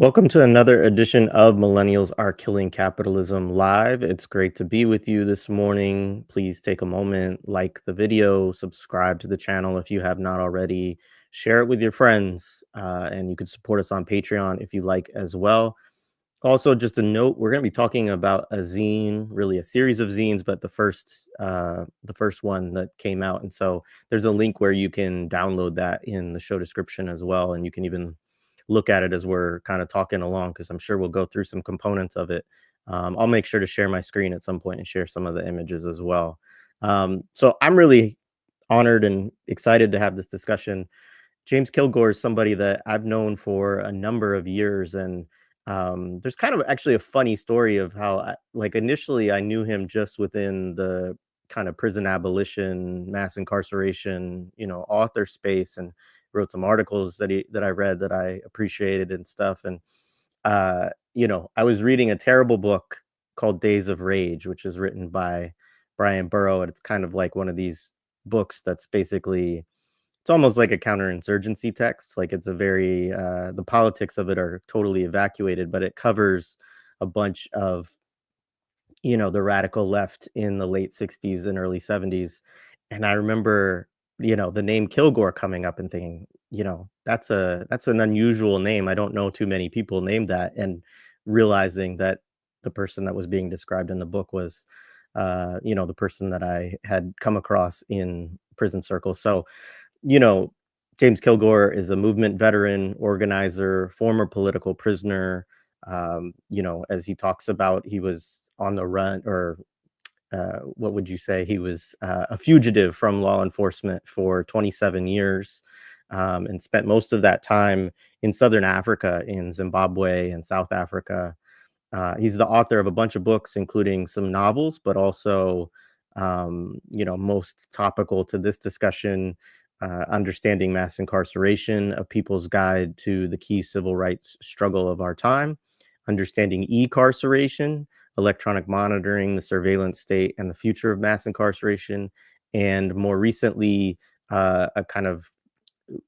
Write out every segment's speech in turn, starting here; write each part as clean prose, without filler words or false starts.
Welcome to another edition of Millennials Are Killing Capitalism Live. It's great to be with you this morning. Please take a moment, like the video, subscribe to the channel if you have not already, share it with your friends, and you can support us on Patreon if you like as well. Also, just a note: we're going to be talking about a zine, really a series of zines, but the first one that came out, and so there's a link where you can download that in the show description as well, and you can even look at it as we're kind of talking along because I'm sure we'll go through some components of it. I'll make sure to share my screen at some point and share some of the images as well. So I'm really honored and excited to have this discussion. James Kilgore is somebody that I've known for a number of years, and there's kind of actually a funny story of how, like, initially I knew him just within the kind of prison abolition, mass incarceration, author space, and wrote some articles that I read that I appreciated and stuff. And I was reading a terrible book called Days of Rage, which is written by Brian Burrow, and it's kind of like one of these books that's basically it's almost like a counterinsurgency text. Like it's a very the politics of it are totally evacuated, but it covers a bunch of the radical left in the late 60s and early 70s. And I remember, the name Kilgore coming up and thinking, that's an unusual name. I don't know too many people named that. And realizing that the person that was being described in the book was, the person that I had come across in prison circles. So, you know, James Kilgore is a movement veteran, organizer, former political prisoner. As he talks about, he was on the run, or what would you say? He was a fugitive from law enforcement for 27 years, and spent most of that time in Southern Africa, in Zimbabwe and South Africa. He's the author of a bunch of books, including some novels, but also, most topical to this discussion, Understanding Mass Incarceration, A People's Guide to the Key Civil Rights Struggle of Our Time, Understanding E-carceration, Electronic Monitoring, the Surveillance State, and the Future of Mass Incarceration, and more recently, a kind of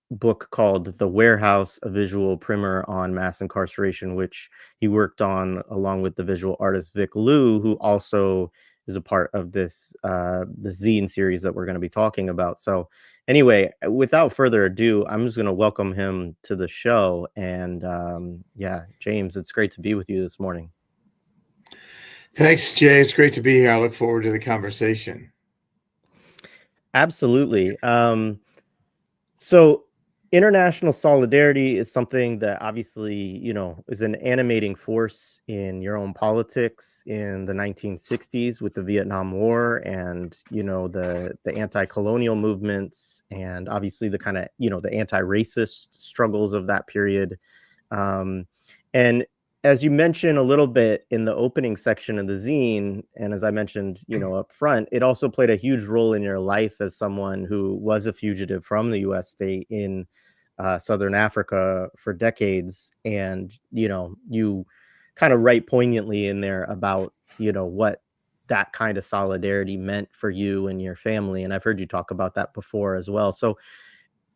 book called The Warehouse, a visual primer on mass incarceration, which he worked on along with the visual artist Vic Liu, who also is a part of the zine series that we're going to be talking about. So anyway, without further ado, I'm just going to welcome him to the show. And yeah, James, it's great to be with you this morning. Thanks, Jay. It's great to be here. I look forward to the conversation. Absolutely. So international solidarity is something that obviously, is an animating force in your own politics in the 1960s with the Vietnam War and, the anti-colonial movements, and obviously the kind of, the anti-racist struggles of that period. And as you mentioned a little bit in the opening section of the zine, and as I mentioned, up front, it also played a huge role in your life as someone who was a fugitive from the U.S. state in Southern Africa for decades. And, you kind of write poignantly in there about, what that kind of solidarity meant for you and your family. And I've heard you talk about that before as well. So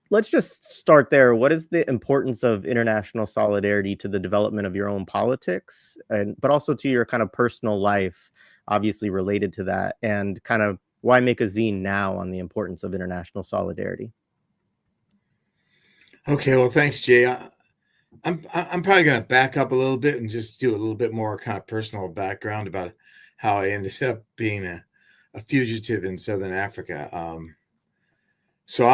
let's just start there. What is the importance of international solidarity to the development of your own politics, and but also to your kind of personal life, obviously related to that, and kind of why make a zine now on the importance of international solidarity? Okay, well, thanks, Jay. I'm probably going to back up a little bit and just do a little bit more kind of personal background about how I ended up being a fugitive in Southern Africa. So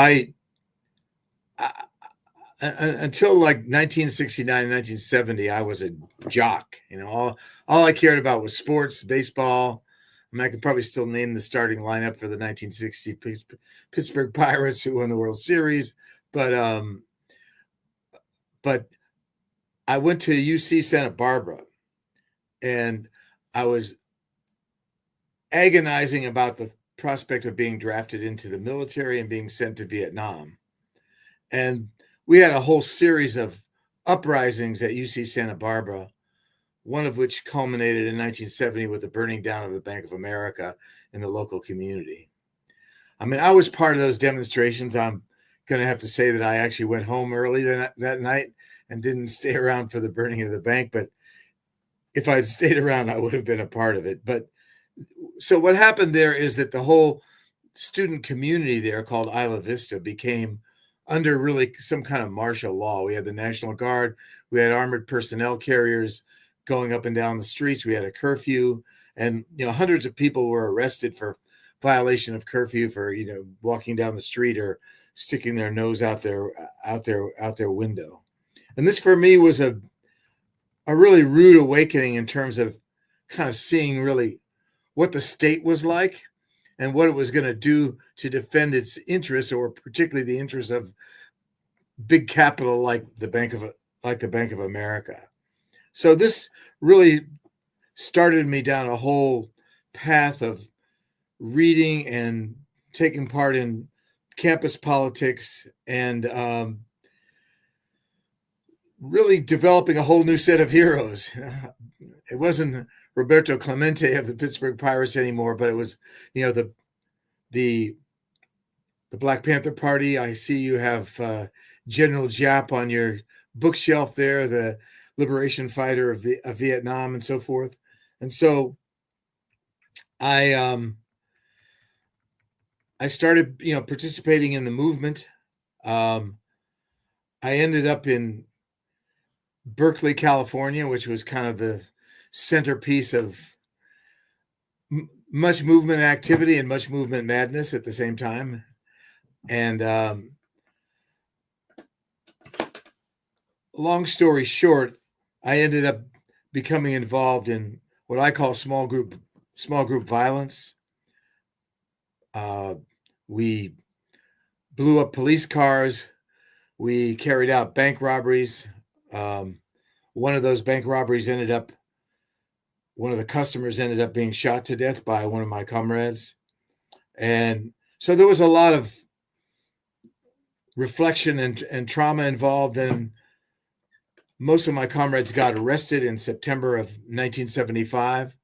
until like 1969, 1970, I was a jock. All I cared about was sports, baseball. I mean, I could probably still name the starting lineup for the 1960 Pittsburgh Pirates, who won the World Series. But I went to UC Santa Barbara, and I was agonizing about the prospect of being drafted into the military and being sent to Vietnam. And we had a whole series of uprisings at UC Santa Barbara, one of which culminated in 1970 with the burning down of the Bank of America in the local community. I mean, I was part of those demonstrations. I'm going to have to say that I actually went home early that night and didn't stay around for the burning of the bank. But if I'd stayed around, I would have been a part of it. But so what happened there is that the whole student community there, called Isla Vista, became under really some kind of martial law. We had the National Guard, we had armored personnel carriers going up and down the streets, we had a curfew, and hundreds of people were arrested for violation of curfew, for walking down the street or sticking their nose out their window. And this for me was a really rude awakening in terms of kind of seeing really what the state was like and what it was going to do to defend its interests, or particularly the interests of big capital like the Bank of America. So this really started me down a whole path of reading and taking part in campus politics, and really developing a whole new set of heroes. It wasn't Roberto Clemente of the Pittsburgh Pirates anymore, but it was, the Black Panther Party. I see you have General Giap on your bookshelf there, the liberation fighter of Vietnam and so forth. And so I started, participating in the movement. I ended up in Berkeley, California, which was kind of the centerpiece of much movement activity and much movement madness at the same time. And long story short, I ended up becoming involved in what I call small group violence. We blew up police cars. We carried out bank robberies. One of those bank robberies one of the customers ended up being shot to death by one of my comrades. And so there was a lot of reflection and trauma involved. And most of my comrades got arrested in September of 1975.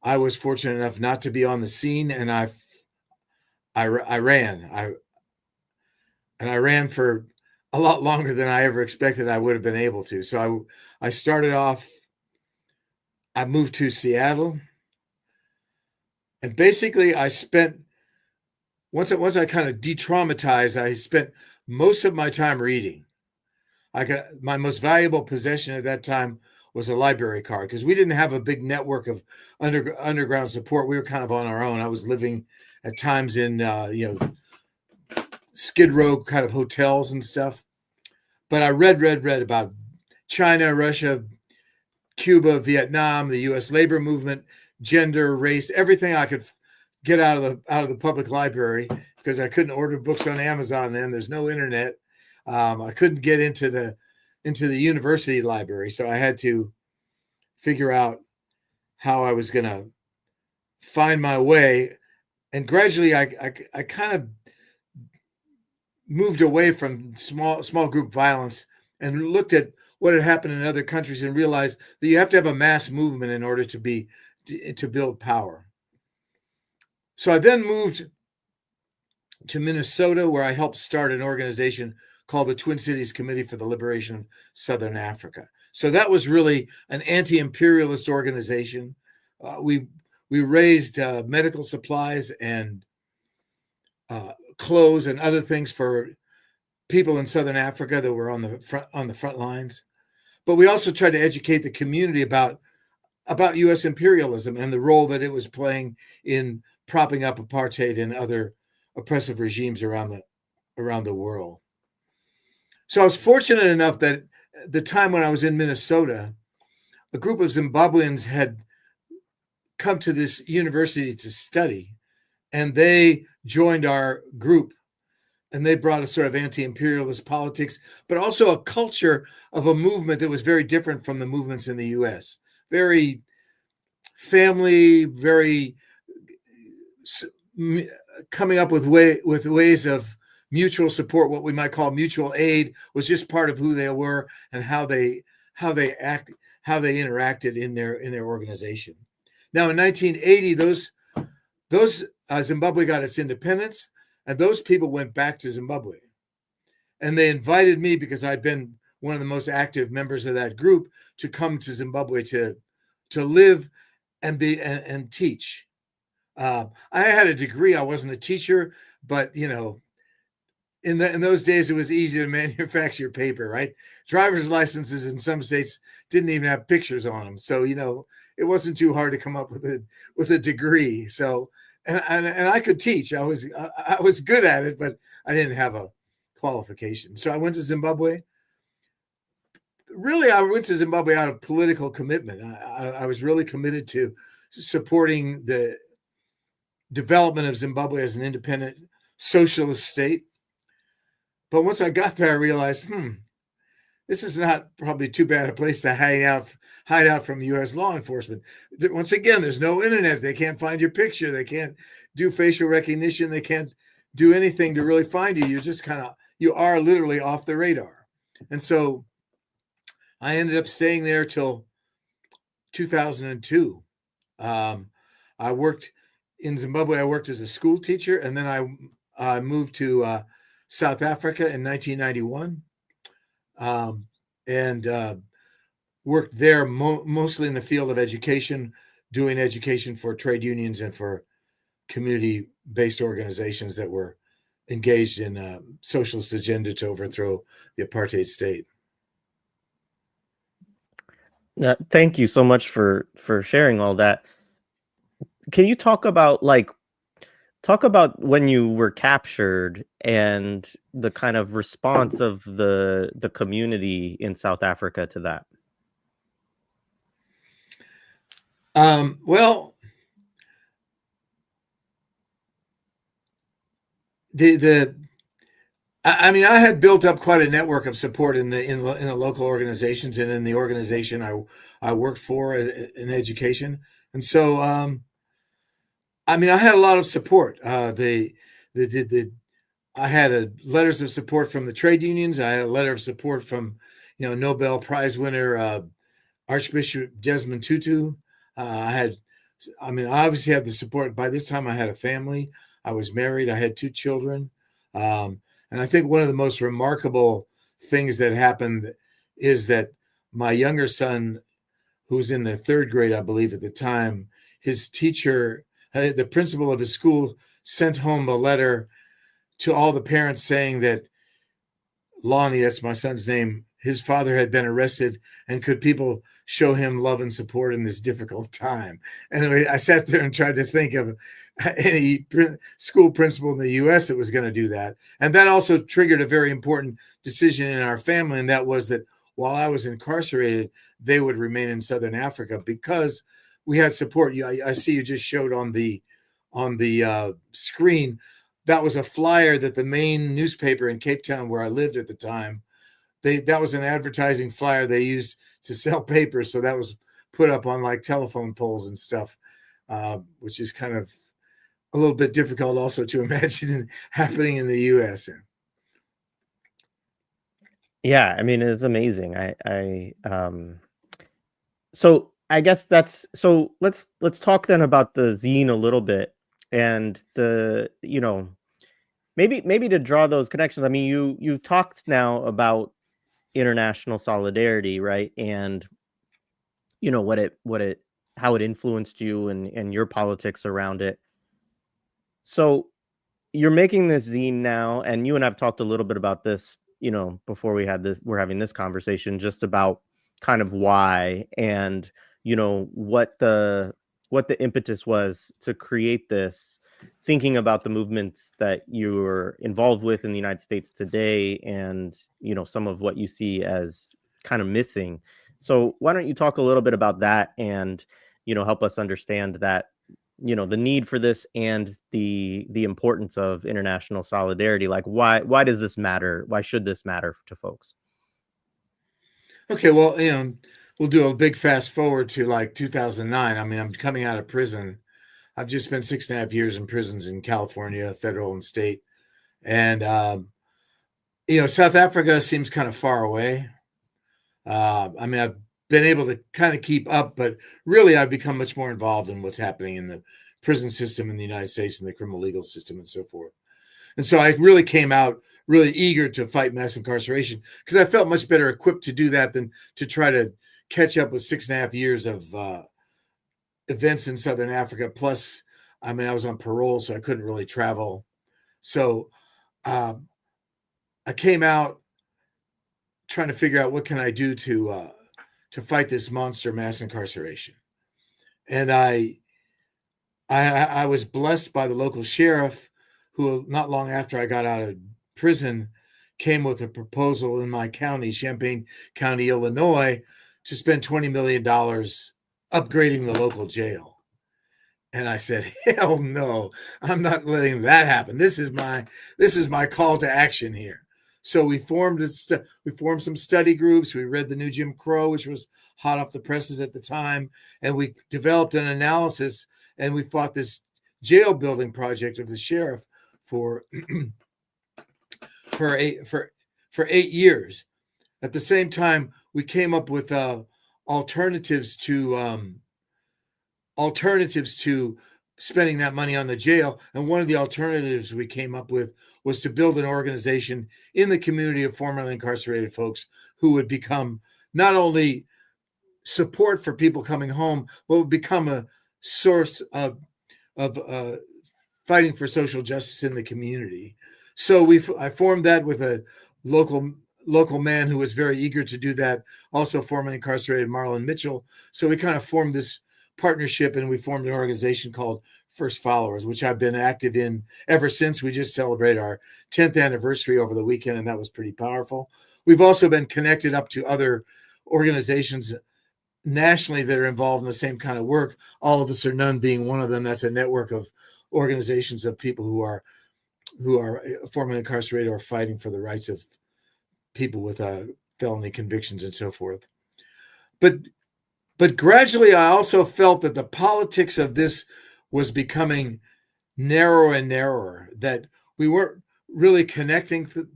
I was fortunate enough not to be on the scene, and I ran. I ran for a lot longer than I ever expected I would have been able to. So I started off, I moved to Seattle, and basically I spent, once I kind of de-traumatized, I spent most of my time reading. My most valuable possession at that time was a library card, because we didn't have a big network of underground support. We were kind of on our own. I was living at times in Skid Row kind of hotels and stuff. But I read about China, Russia, Cuba, Vietnam, the U.S. labor movement, gender, race, everything I could get out of the public library, because I couldn't order books on Amazon then. There's no internet. I couldn't get into the university library, so I had to figure out how I was going to find my way. And gradually, I kind of moved away from small group violence and looked at what had happened in other countries and realized that you have to have a mass movement in order to build power. So I then moved to Minnesota, where I helped start an organization called the Twin Cities Committee for the Liberation of Southern Africa. So that was really an anti-imperialist organization. We raised medical supplies and clothes and other things for people in Southern Africa that were on the front lines. But we also tried to educate the community about U.S. imperialism and the role that it was playing in propping up apartheid and other oppressive regimes around the world. So I was fortunate enough that the time when I was in Minnesota, a group of Zimbabweans had come to this university to study, and they joined our group, and they brought a sort of anti-imperialist politics, but also a culture of a movement that was very different from the movements in the U.S. Very family, very coming up with ways of mutual support. What we might call mutual aid was just part of who they were and how they interacted in their organization. Now, in 1980, those Zimbabwe got its independence, and those people went back to Zimbabwe, and they invited me because I'd been one of the most active members of that group, to come to Zimbabwe to live and be and teach. I had a degree. I wasn't a teacher, but in those days, it was easy to manufacture paper, right? Driver's licenses in some states didn't even have pictures on them, so it wasn't too hard to come up with a degree. So, and I could teach. I was good at it, but I didn't have a qualification. So I went to Zimbabwe. Really, I went to Zimbabwe out of political commitment. I was really committed to supporting the development of Zimbabwe as an independent socialist state. But once I got there, I realized, this is not probably too bad a place to hide out from U.S. law enforcement. Once again, there's no internet. They can't find your picture. They can't do facial recognition. They can't do anything to really find you. You're just you are literally off the radar. And so I ended up staying there till 2002. I worked in Zimbabwe. I worked as a school teacher, and then I moved to South Africa in 1991, and worked there mostly in the field of education, doing education for trade unions and for community-based organizations that were engaged in a socialist agenda to overthrow the apartheid state. Thank you so much for sharing all that. Can you talk about when you were captured and the kind of response of the community in South Africa to that? Well, I had built up quite a network of support in the local organizations and in the organization I worked for in education, and so I had a lot of support. I had letters of support from the trade unions. I had a letter of support from Nobel Prize winner Archbishop Desmond Tutu. I obviously had the support. By this time, I had a family. I was married. I had 2 children. And I think one of the most remarkable things that happened is that my younger son, who was in the 3rd grade, I believe at the time, his teacher, the principal of his school, sent home a letter to all the parents saying that Lonnie, that's my son's name, his father had been arrested, and could people show him love and support in this difficult time? Anyway, I sat there and tried to think of any school principal in the U.S. that was going to do that. And that also triggered a very important decision in our family, and that was that while I was incarcerated, they would remain in Southern Africa because we had support. I see you just showed on the screen. That was a flyer that the main newspaper in Cape Town, where I lived at the time, that was an advertising flyer they used to sell papers. So that was put up on like telephone poles and stuff, which is kind of a little bit difficult also to imagine happening in the U.S. Yeah, it's amazing. So I guess let's talk then about the zine a little bit, and maybe to draw those connections. You've talked now about international solidarity, right? And how it influenced you and your politics around it. So you're making this zine now, and you and I've talked a little bit about this, before we're having this conversation, just about kind of why and what the impetus was to create this, thinking about the movements that you're involved with in the United States today, and some of what you see as kind of missing. So why don't you talk a little bit about that and help us understand that the need for this and the importance of international solidarity. Like why does this matter? Why should this matter to folks? Okay, well, we'll do a big fast forward to like 2009. I'm coming out of prison. I've just spent 6.5 years in prisons in California, federal and state. And, South Africa seems kind of far away. I've been able to kind of keep up, but really I've become much more involved in what's happening in the prison system in the United States and the criminal legal system and so forth. And so I really came out really eager to fight mass incarceration, because I felt much better equipped to do that than to try to catch up with 6.5 years of events in Southern Africa. Plus, I mean, I was on parole, so I couldn't really travel. So I came out trying to figure out what can I do to fight this monster mass incarceration. And I was blessed by the local sheriff, who not long after I got out of prison came with a proposal in my county, Champaign County, Illinois, to spend $20 million upgrading the local jail. And I said, hell no, I'm not letting that happen. This is my call to action here. So we formed some study groups. We read the new Jim Crow, which was hot off the presses at the time, and we developed an analysis. And we fought this jail building project of the sheriff for 8 years. At the same time, we came up with alternatives to spending that money on the jail. And one of the alternatives we came up with was to build an organization in the community of formerly incarcerated folks who would become not only support for people coming home, but would become a source of fighting for social justice in the community. So I formed that with a local man who was very eager to do that, also formerly incarcerated, Marlon Mitchell. So we kind of formed this partnership, and we formed an organization called First Followers, which I've been active in ever since. We just celebrated our 10th anniversary over the weekend, and that was pretty powerful. We've also been connected up to other organizations nationally that are involved in the same kind of work. All of Us or None being one of them. That's a network of organizations of people who are formerly incarcerated or fighting for the rights of people with felony convictions and so forth. But gradually, I also felt that the politics of this was becoming narrower and narrower, that we weren't really connecting the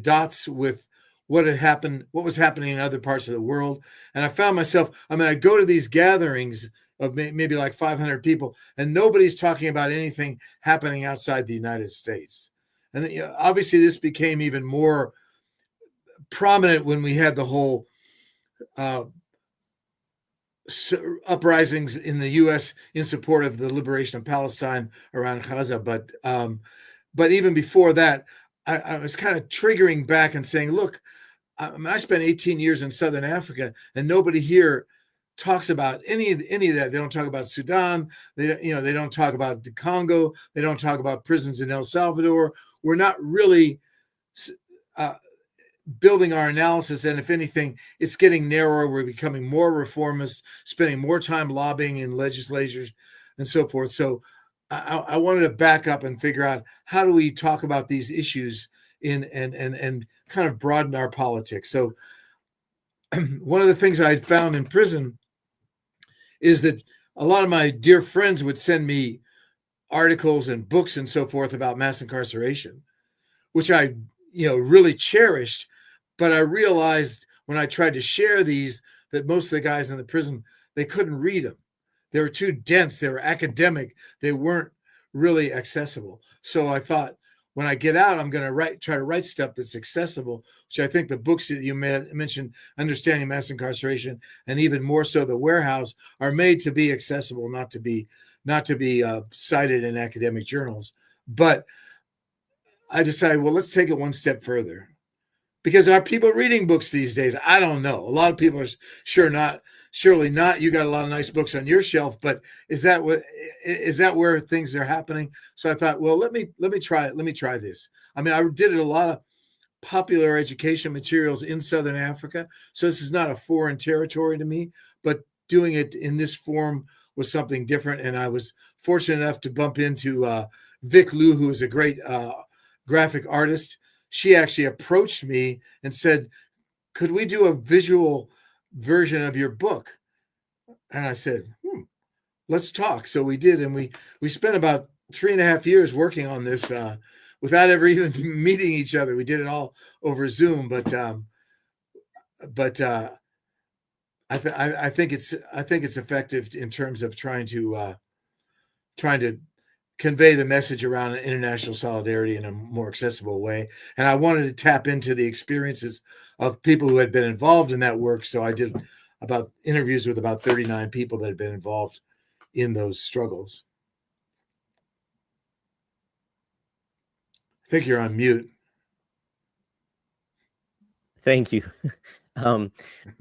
dots with what was happening in other parts of the world. And I found myself, I'd go to these gatherings of maybe like 500 people, and nobody's talking about anything happening outside the United States. And obviously this became even more prominent when we had the whole uprisings in the U.S. in support of the liberation of Palestine around Gaza. But even before that, I was kind of triggering back and saying, look, I spent 18 years in Southern Africa, and nobody here talks about any of that. They don't talk about Sudan. They don't talk about the Congo. They don't talk about prisons in El Salvador. We're not really building our analysis, and if anything, it's getting narrower. We're becoming more reformist, spending more time lobbying in legislatures and so forth. So I wanted to back up and figure out, how do we talk about these issues and kind of broaden our politics. So one of the things I had found in prison is that a lot of my dear friends would send me articles and books and so forth about mass incarceration, which I really cherished. But I realized when I tried to share these that most of the guys in the prison, they couldn't read them. They were too dense. They were academic. They weren't really accessible. So I thought, when I get out, I'm going to try to write stuff that's accessible, which I think the books that you mentioned, Understanding Mass Incarceration, and even more so The Warehouse, are made to be accessible, not to be cited in academic journals. But I decided, well, let's take it one step further. Because are people reading books these days? I don't know. A lot of people are surely not. You got a lot of nice books on your shelf, but is that where things are happening? So I thought, well, let me try it. Let me try this. I did a lot of popular education materials in Southern Africa, so this is not a foreign territory to me, but doing it in this form was something different. And I was fortunate enough to bump into Vic Liu, who is a great graphic artist. She actually approached me and said, could we do a visual version of your book? And I said, let's talk. So we did. And we spent about 3.5 years working on this without ever even meeting each other. We did it all over Zoom. But I think it's effective in terms of trying to convey the message around international solidarity in a more accessible way. And I wanted to tap into the experiences of people who had been involved in that work. So I did about interviews with about 39 people that had been involved in those struggles. I think you're on mute. Thank you. um,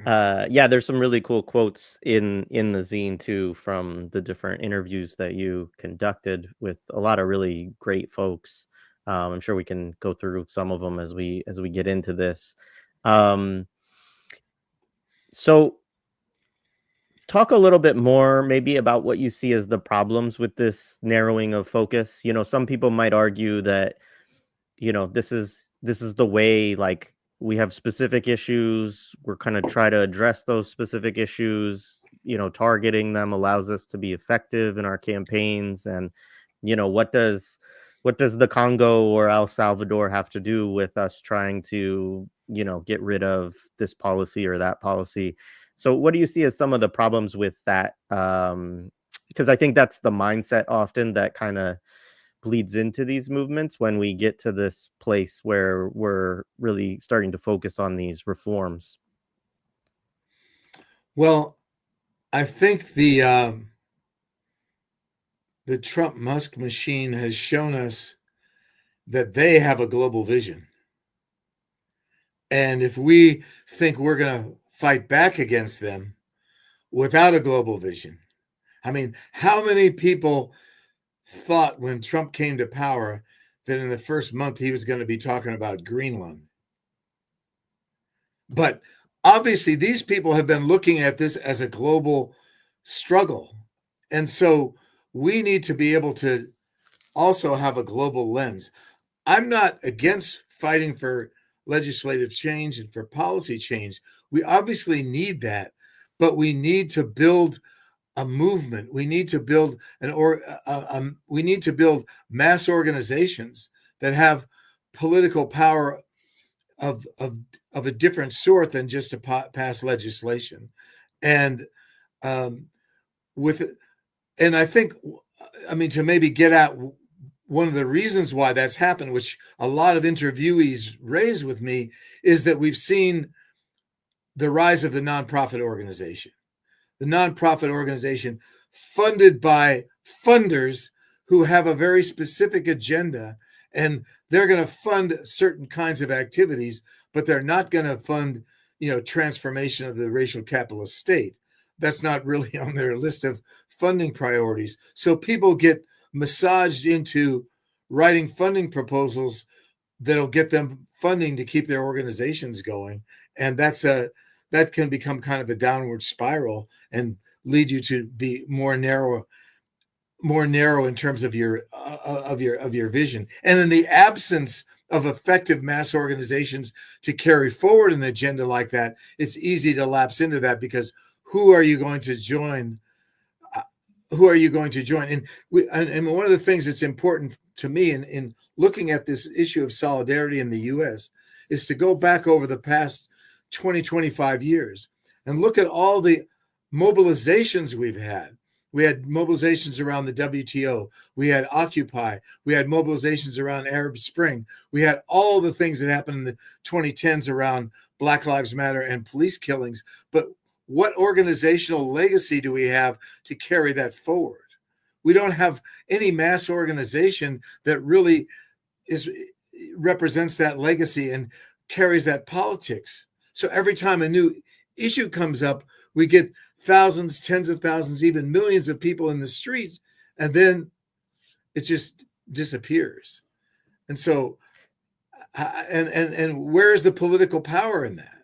yeah, there's some really cool quotes in the zine too from the different interviews that you conducted with a lot of really great folks. I'm sure we can go through some of them as we get into this. Um, so talk a little bit more maybe about what you see as the problems with this narrowing of focus. Some people might argue that this is the way, like, we have specific issues, we're kind of try to address those specific issues, targeting them allows us to be effective in our campaigns. And what does the Congo or El Salvador have to do with us trying to get rid of this policy or that policy? So what do you see as some of the problems with that? Because I think that's the mindset often that kind of bleeds into these movements when we get to this place where we're really starting to focus on these reforms. Well, I think the Trump Musk machine has shown us that they have a global vision. And if we think we're going to fight back against them without a global vision, I mean, how many people thought when Trump came to power that in the first month he was going to be talking about Greenland? But obviously, these people have been looking at this as a global struggle. And so we need to be able to also have a global lens. I'm not against fighting for legislative change and for policy change. We obviously need that, but we need to build a movement. We need to build we need to build mass organizations that have political power of a different sort than just to pass legislation. And um, with and I think, I mean, to maybe get at one of the reasons why that's happened, which a lot of interviewees raised with me, is that we've seen the rise of the nonprofit organization. The nonprofit organization funded by funders who have a very specific agenda, and they're going to fund certain kinds of activities, but they're not going to fund, transformation of the racial capitalist state. That's not really on their list of funding priorities. So people get massaged into writing funding proposals that'll get them funding to keep their organizations going, and that can become kind of a downward spiral and lead you to be more narrow in terms of your vision. And in the absence of effective mass organizations to carry forward an agenda like that, it's easy to lapse into that, because who are you going to join? And one of the things that's important to me in looking at this issue of solidarity in the US is to go back over the past 20, 25 years and look at all the mobilizations we've had. We had mobilizations around the WTO. We had Occupy. We had mobilizations around Arab Spring. We had all the things that happened in the 2010s around Black Lives Matter and police killings. But what organizational legacy do we have to carry that forward? We don't have any mass organization that really represents that legacy and carries that politics. So every time a new issue comes up, we get thousands, tens of thousands, even millions of people in the streets, and then it just disappears. And so, and where is the political power in that?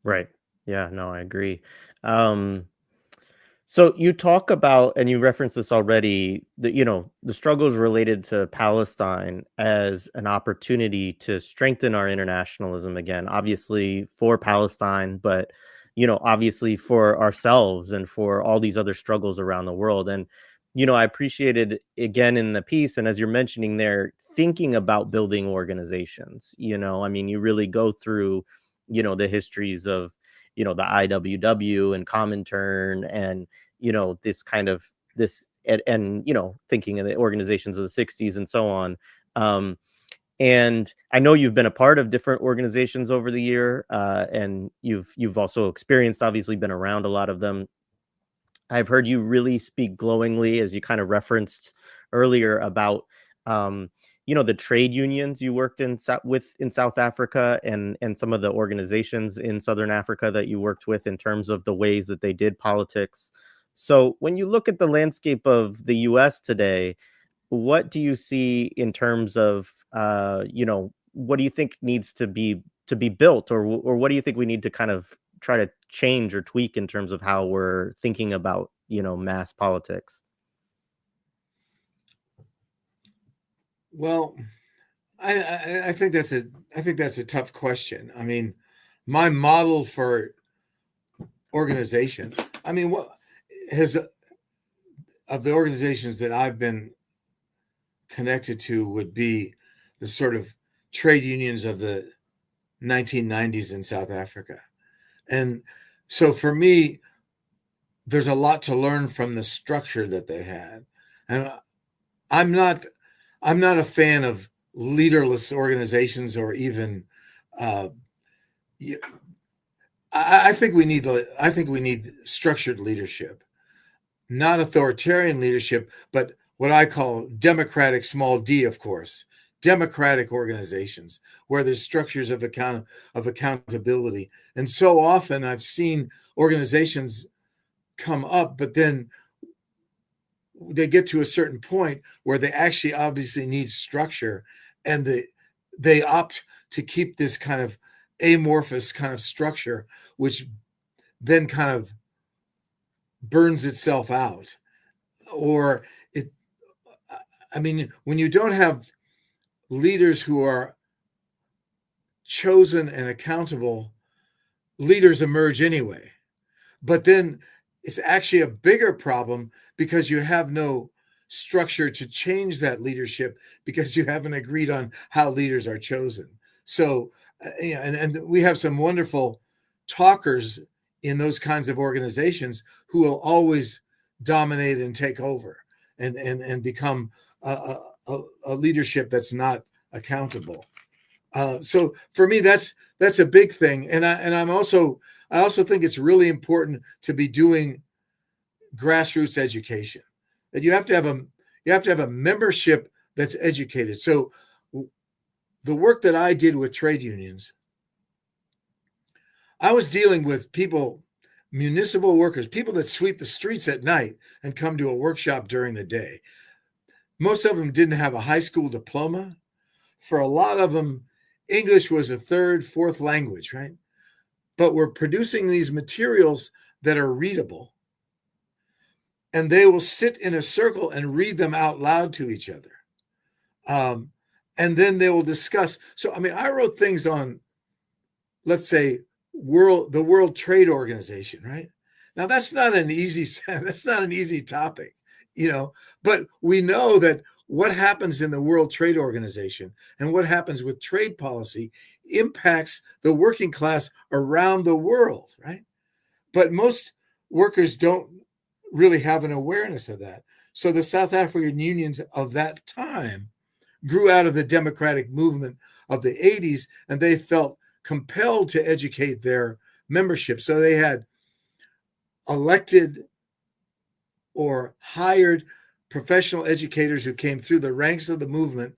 Right. Yeah, no, I agree. Um, so you talk about, and you referenced this already, the struggles related to Palestine as an opportunity to strengthen our internationalism again, obviously for Palestine, but obviously for ourselves and for all these other struggles around the world. And I appreciated again in the piece, and as you're mentioning there, thinking about building organizations. I mean, you really go through, the histories of the IWW and Comintern and this kind of this and thinking of the organizations of the 60s and so on. Um, and I know you've been a part of different organizations over the year, and you've also experienced, obviously, been around a lot of them. I've heard you really speak glowingly, as you kind of referenced earlier, about um, the trade unions you worked with in South Africa, and some of the organizations in Southern Africa that you worked with in terms of the ways that they did politics. So when you look at the landscape of the U.S. today, what do you see in terms of what do you think needs to be built, or what do you think we need to kind of try to change or tweak in terms of how we're thinking about mass politics? Well, I think that's a tough question. I mean, my model for organization, I mean, what has of the organizations that I've been connected to would be the sort of trade unions of the 1990s in South Africa. And so for me, there's a lot to learn from the structure that they had. And I'm not a fan of leaderless organizations, or even I think we need structured leadership, not authoritarian leadership, but what I call democratic, small d, of course, democratic organizations where there's structures of accountability. And so often I've seen organizations come up, but then they get to a certain point where they actually obviously need structure, and they opt to keep this kind of amorphous kind of structure, which then kind of burns itself out. Or I mean, when you don't have leaders who are chosen and accountable, leaders emerge anyway. But then it's actually a bigger problem because you have no structure to change that leadership, because you haven't agreed on how leaders are chosen. So, and we have some wonderful talkers in those kinds of organizations who will always dominate and take over and become a leadership that's not accountable. So for me, that's a big thing, and I also think it's really important to be doing grassroots education. That you have to have a membership that's educated. So the work that I did with trade unions, I was dealing with people, municipal workers, people that sweep the streets at night and come to a workshop during the day. Most of them didn't have a high school diploma. For a lot of them, English was a third, fourth language, right? But we're producing these materials that are readable. And they will sit in a circle and read them out loud to each other. And then they will discuss. So, I mean, I wrote things on, let's say, the World Trade Organization, right? Now, that's not an easy topic, but we know that what happens in the World Trade Organization and what happens with trade policy impacts the working class around the world, right? But most workers don't really have an awareness of that. So the South African unions of that time grew out of the democratic movement of the 80s, and they felt compelled to educate their membership. So they had elected or hired professional educators who came through the ranks of the movement,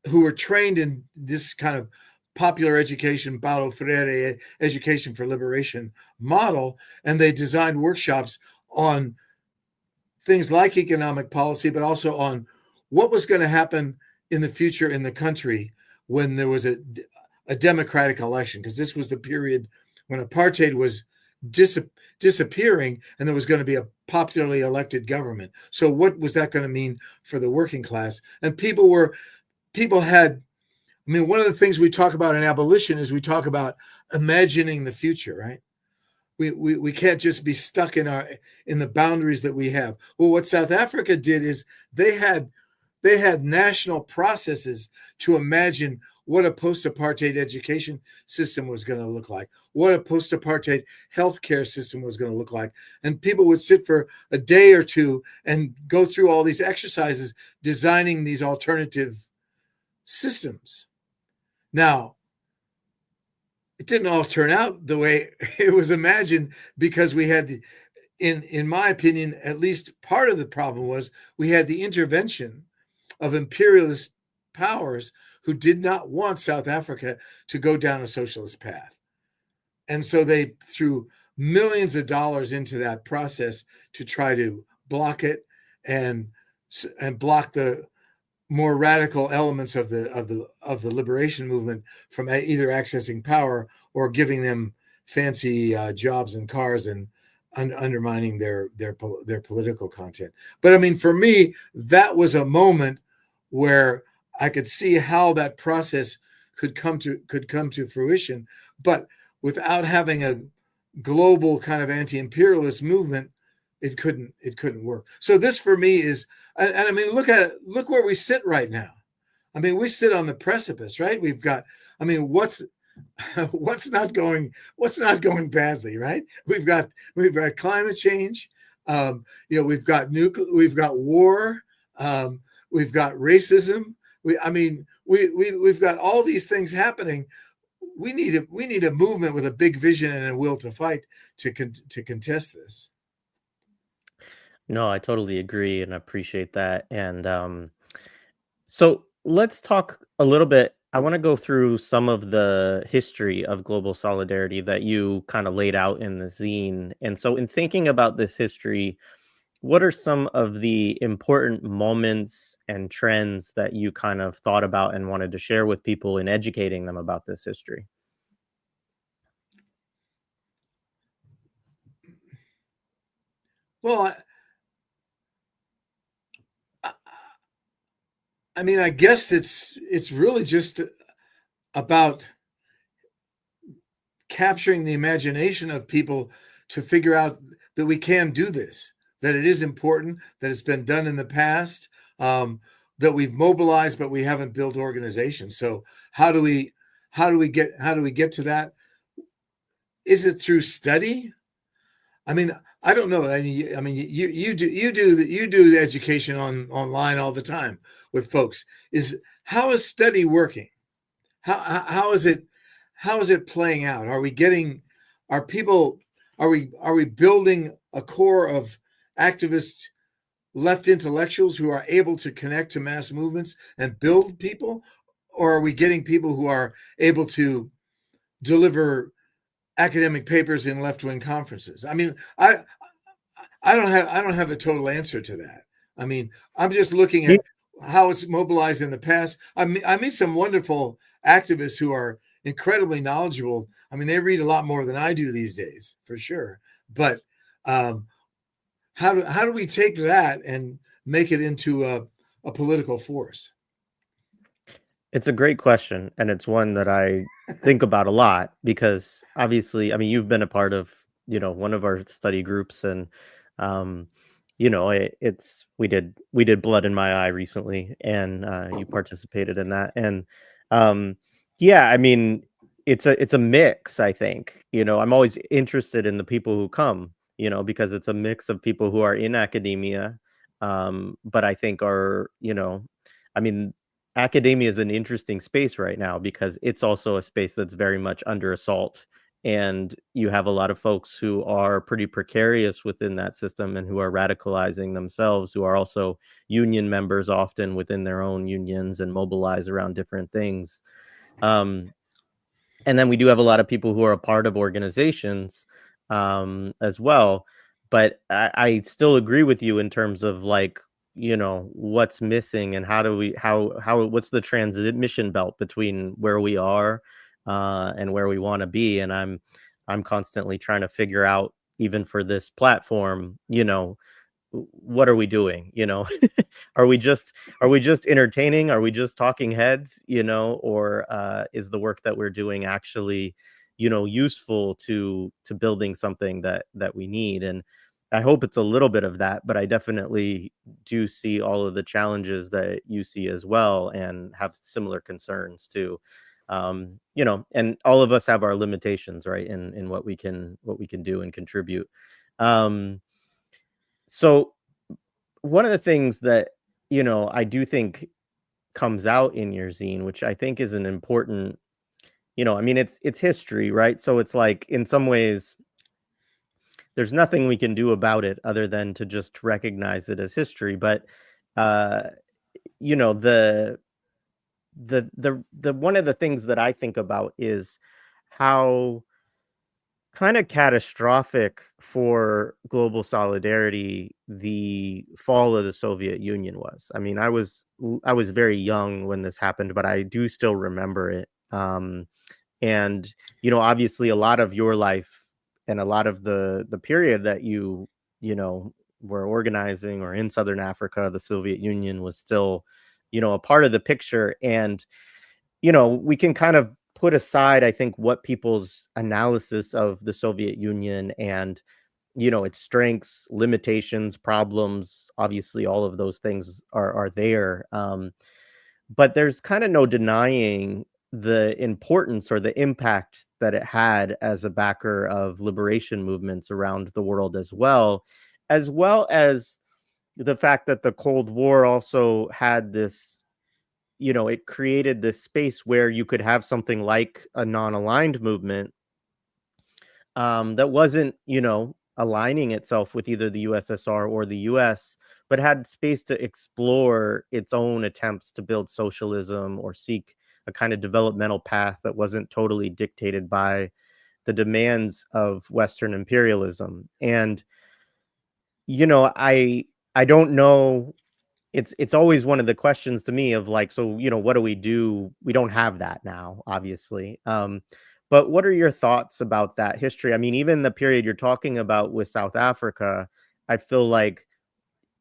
who were trained in this kind of popular education, Paulo Freire, education for liberation model, and they designed workshops on things like economic policy, but also on what was going to happen in the future in the country when there was a democratic election, because this was the period when apartheid was disappearing and there was going to be a popularly elected government. So what was that going to mean for the working class? And people had, I mean, one of the things we talk about in abolition is we talk about imagining the future, right? We can't just be stuck in the boundaries that we have. Well, what South Africa did is they had national processes to imagine what a post-apartheid education system was going to look like, what a post-apartheid healthcare system was going to look like. And people would sit for a day or two and go through all these exercises designing these alternative systems. Now, it didn't all turn out the way it was imagined, because we had, in my opinion, at least part of the problem was we had the intervention of imperialist powers who did not want South Africa to go down a socialist path. And so they threw millions of dollars into that process to try to block it and block the more radical elements of the liberation movement from either accessing power or giving them fancy jobs and cars and undermining their political content. But I mean, for me, that was a moment where I could see how that process could come to fruition, but without having a global kind of anti-imperialist movement, it couldn't work. So this for me is, and I mean, look where we sit right now. I mean, we sit on the precipice, right? We've got, I mean, what's not going badly, right? We've got climate change, we've got war, we've got racism. We've got all these things happening. We need a movement with a big vision and a will to fight to contest this. No, I totally agree and appreciate that. And so let's talk a little bit. I want to go through some of the history of global solidarity that you kind of laid out in the zine. And so, in thinking about this history, what are some of the important moments and trends that you kind of thought about and wanted to share with people in educating them about this history? Well, I mean, I guess it's really just about capturing the imagination of people to figure out that we can do this, that it is important, that it's been done in the past, that we've mobilized, but we haven't built organizations. So how do we get to that? Is it through study? I mean, I don't know. I mean, you do the education online all the time with folks. How is study working? How is it playing out? Are we building a core of activist left intellectuals who are able to connect to mass movements and build people, or are we getting people who are able to deliver academic papers in left-wing conferences? I mean, I don't have a total answer to that. I mean, I'm just looking at how it's mobilized in the past. I meet some wonderful activists who are incredibly knowledgeable. I mean, they read a lot more than I do these days, for sure. But how do we take that and make it into a political force? It's a great question, and it's one that I think about a lot because obviously, I mean, you've been a part of, one of our study groups, and um, it's we did Blood in My Eye recently, and you participated in that, and yeah, I mean, it's a mix. I think, I'm always interested in the people who come, because it's a mix of people who are in academia, but I think are, I mean, academia is an interesting space right now because it's also a space that's very much under assault. And you have a lot of folks who are pretty precarious within that system and who are radicalizing themselves, who are also union members often within their own unions and mobilize around different things. Um, and then we do have a lot of people who are a part of organizations as well. But I still agree with you in terms of like, what's missing and how do we how what's the transmission belt between where we are and where we want to be. And I'm constantly trying to figure out, even for this platform, what are we doing? Are we just entertaining? Are we just talking heads? Or is the work that we're doing actually, useful to building something that we need? And I hope it's a little bit of that, but I definitely do see all of the challenges that you see as well and have similar concerns too. And all of us have our limitations, right? In what we can do and contribute. Um, so one of the things that, I do think comes out in your zine, which I think is an important, I mean, it's history, right? So it's like in some ways there's nothing we can do about it other than to just recognize it as history. But uh, you know, the one of the things that I think about is how kind of catastrophic for global solidarity the fall of the Soviet Union was. I mean, I was very young when this happened, but I do still remember it. And obviously a lot of your life and a lot of the period that you know were organizing or in Southern Africa, the Soviet Union was still a part of the picture. And we can kind of put aside, I think, what people's analysis of the Soviet Union and its strengths, limitations, problems. Obviously all of those things are there. But there's kind of no denying the importance or the impact that it had as a backer of liberation movements around the world, as well as the fact that the Cold War also had this, it created this space where you could have something like a non-aligned movement that wasn't, aligning itself with either the USSR or the US, but had space to explore its own attempts to build socialism or seek a kind of developmental path that wasn't totally dictated by the demands of Western imperialism. And, I don't know, it's always one of the questions to me of like, so, what do we do? We don't have that now, obviously. But what are your thoughts about that history? I mean, even the period you're talking about with South Africa, I feel like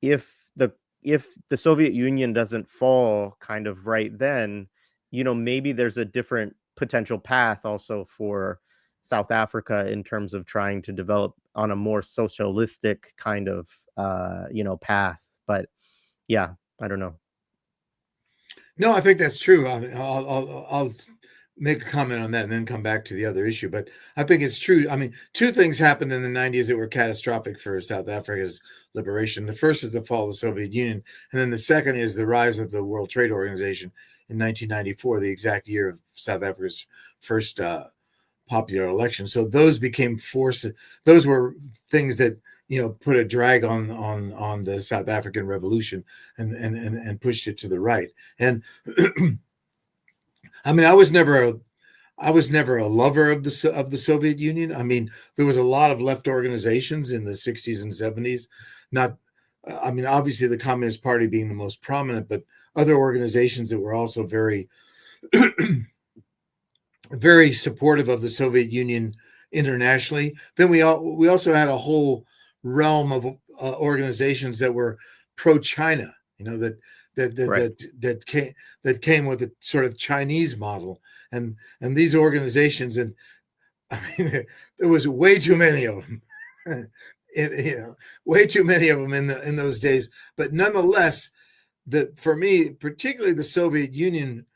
if the if the Soviet Union doesn't fall kind of right then, maybe there's a different potential path also for South Africa in terms of trying to develop on a more socialistic kind of path. But yeah, I don't know. No, I think that's true. I mean, I'll make a comment on that and then come back to the other issue. But I think it's true. I mean, two things happened in the 90s that were catastrophic for South Africa's liberation. The first is the fall of the Soviet Union, and then the second is the rise of the World Trade Organization in 1994, the exact year of South Africa's first popular election. So those became forces. Those were things that put a drag on the South African Revolution and pushed it to the right. And I mean, I was never a lover of the Soviet Union. I mean, there was a lot of left organizations in the 60s and 70s. Not, I mean, obviously the Communist Party being the most prominent, but other organizations that were also very, very supportive of the Soviet Union internationally. Then we also had a whole realm of organizations that were pro-China. That Right. that came with a sort of Chinese model, and these organizations, and I mean, there was way too many of them. Way too many of them in those days. But nonetheless, for me, particularly the Soviet Union,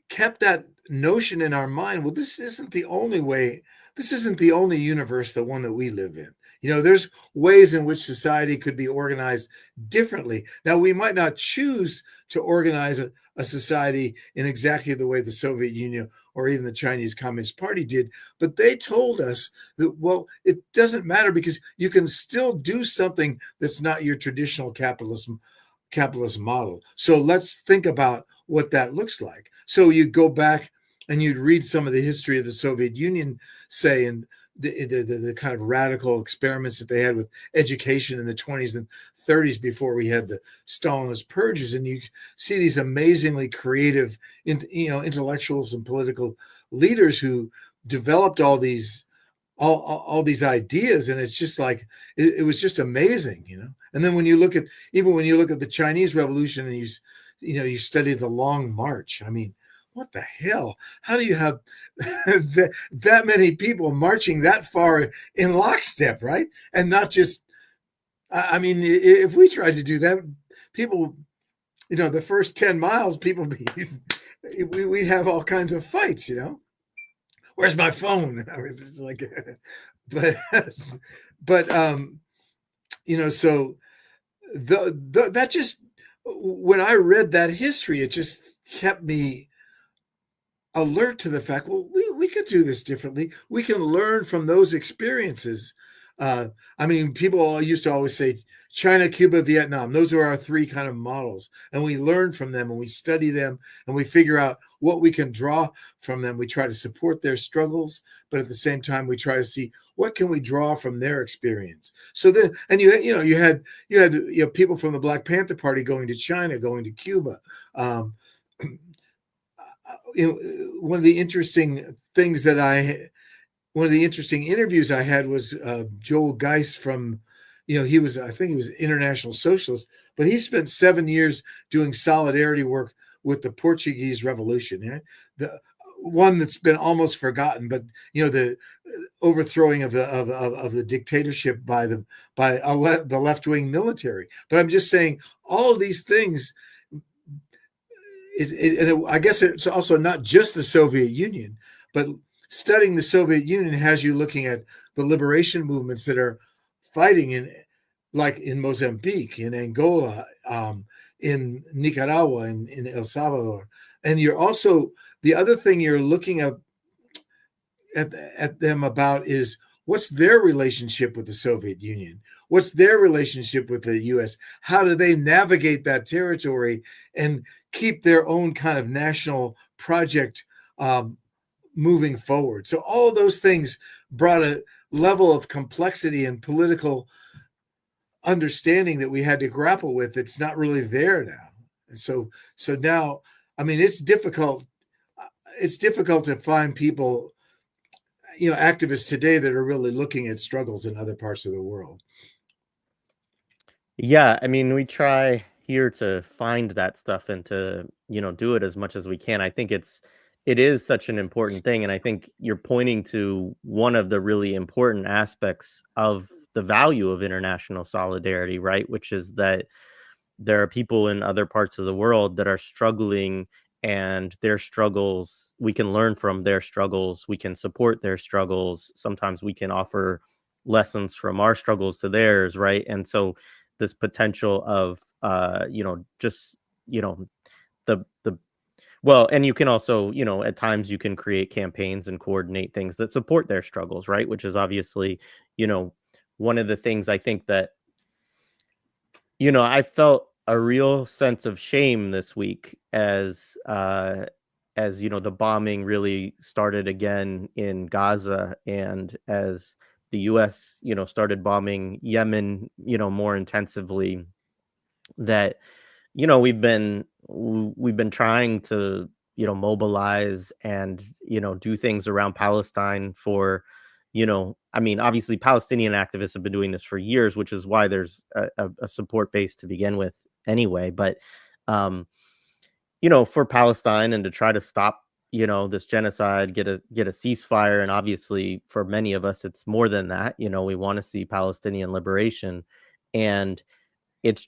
kept that notion in our mind. Well, this isn't the only way. This isn't the only universe, the one that we live in. There's ways in which society could be organized differently. Now, we might not choose to organize a society in exactly the way the Soviet Union or even the Chinese Communist Party did, but they told us that, well, it doesn't matter because you can still do something that's not your traditional capitalist model. So let's think about what that looks like. So you go back and you'd read some of the history of the Soviet Union, say, and the kind of radical experiments that they had with education in the 20s and 30s before we had the Stalinist purges, and you see these amazingly creative, intellectuals and political leaders who developed all these ideas, and it's just like it was just amazing. And then when you look at the Chinese Revolution and you study the Long March, I mean, what the hell? How do you have that many people marching that far in lockstep, right? And not just, I mean, if we tried to do that, people, the first 10 miles, people we'd have all kinds of fights, Where's my phone? I mean, it's like, but, but, so that just, when I read that history, it just kept me alert to the fact, well, we could do this differently. We can learn from those experiences. I mean, people used to always say China, Cuba, Vietnam. Those are our three kind of models. And we learn from them and we study them and we figure out what we can draw from them. We try to support their struggles, but at the same time, we try to see what can we draw from their experience. So then, and you had people from the Black Panther Party going to China, going to Cuba. One of the interesting interviews I had was Joel Geist from, I think he was international socialist, but he spent 7 years doing solidarity work with the Portuguese Revolution. Yeah? The one that's been almost forgotten, but the overthrowing of the dictatorship by the left-wing military. But I'm just saying, all of these things. I guess it's also not just the Soviet Union, but studying the Soviet Union has you looking at the liberation movements that are fighting like in Mozambique, in Angola, in Nicaragua, in El Salvador. And you're also, the other thing you're looking at them about is, what's their relationship with the Soviet Union? What's their relationship with the U.S.? How do they navigate that territory and keep their own kind of national project moving forward? So all of those things brought a level of complexity and political understanding that we had to grapple with. It's not really there now. And so now, I mean, it's difficult. It's difficult to find people, activists today that are really looking at struggles in other parts of the world. Yeah, I mean, we try here to find that stuff and to, do it as much as we can. I think it is such an important thing, and I think you're pointing to one of the really important aspects of the value of international solidarity, right? Which is that there are people in other parts of the world that are struggling, and their struggles, we can learn from their struggles, we can support their struggles. Sometimes we can offer lessons from our struggles to theirs, right? And so this potential of just the well, and you can also, at times you can create campaigns and coordinate things that support their struggles, right? Which is obviously, you know one of the things I think that, I felt a real sense of shame this week as the bombing really started again in Gaza, and as the US, started bombing Yemen, more intensively, that we've been trying to, mobilize and, do things around Palestine for, I mean, obviously Palestinian activists have been doing this for years, which is why there's a support base to begin with anyway. But um, for Palestine and to try to stop, this genocide, get a ceasefire. And obviously for many of us, it's more than that. We want to see Palestinian liberation. And it's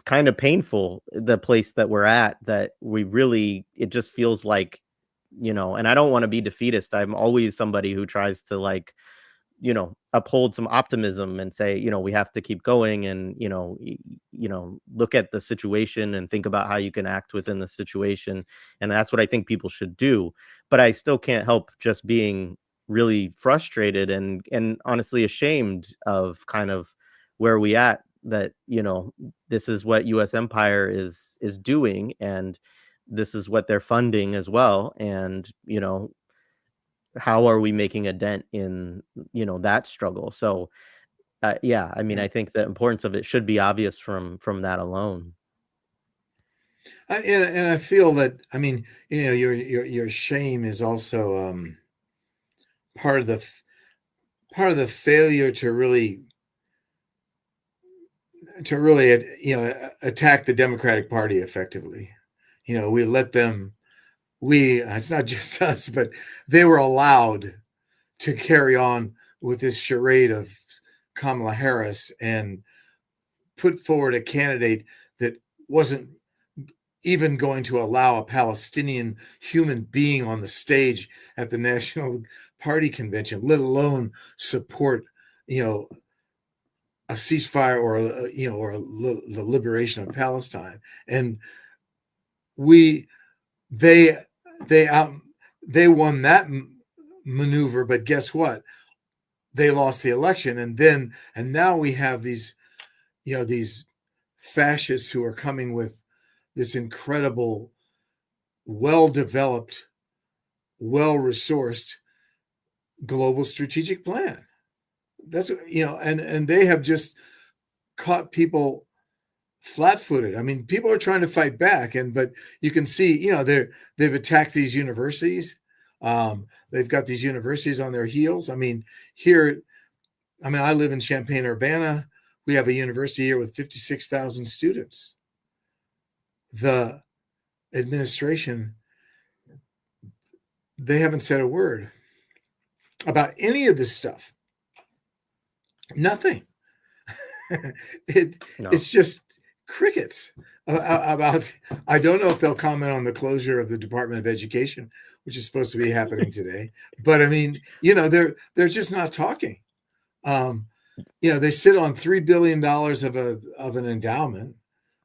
kind of painful, the place that we're at, that it just feels like, and I don't want to be defeatist. I'm always somebody who tries to, like, uphold some optimism and say, we have to keep going, and, look at the situation and think about how you can act within the situation. And that's what I think people should do. But I still can't help just being really frustrated and honestly ashamed of kind of where we at, that, this is what US empire is doing, and this is what they're funding as well. And, how are we making a dent in, that struggle? So, yeah, I mean, Yeah. I think the importance of it should be obvious from that alone. And I feel that, I mean, your shame is also part of the failure to really attack the Democratic Party effectively. We let them it's not just us, but they were allowed to carry on with this charade of Kamala Harris and put forward a candidate that wasn't even going to allow a Palestinian human being on the stage at the National Party convention, let alone support, a ceasefire or the liberation of Palestine. And they won that maneuver, but guess what? They lost the election, and now we have these fascists who are coming with this incredible, well-developed, well-resourced global strategic plan. That's and they have just caught people flat-footed. I mean, people are trying to fight back, but you can see, they've attacked these universities. They've got these universities on their heels. I mean, I live in Champaign-Urbana. We have a university here with 56,000 students. The administration, they haven't said a word about any of this stuff. Nothing. It's just crickets about. I don't know if they'll comment on the closure of the Department of Education, which is supposed to be happening today. But I mean, they're just not talking. They sit on $3 billion of an endowment,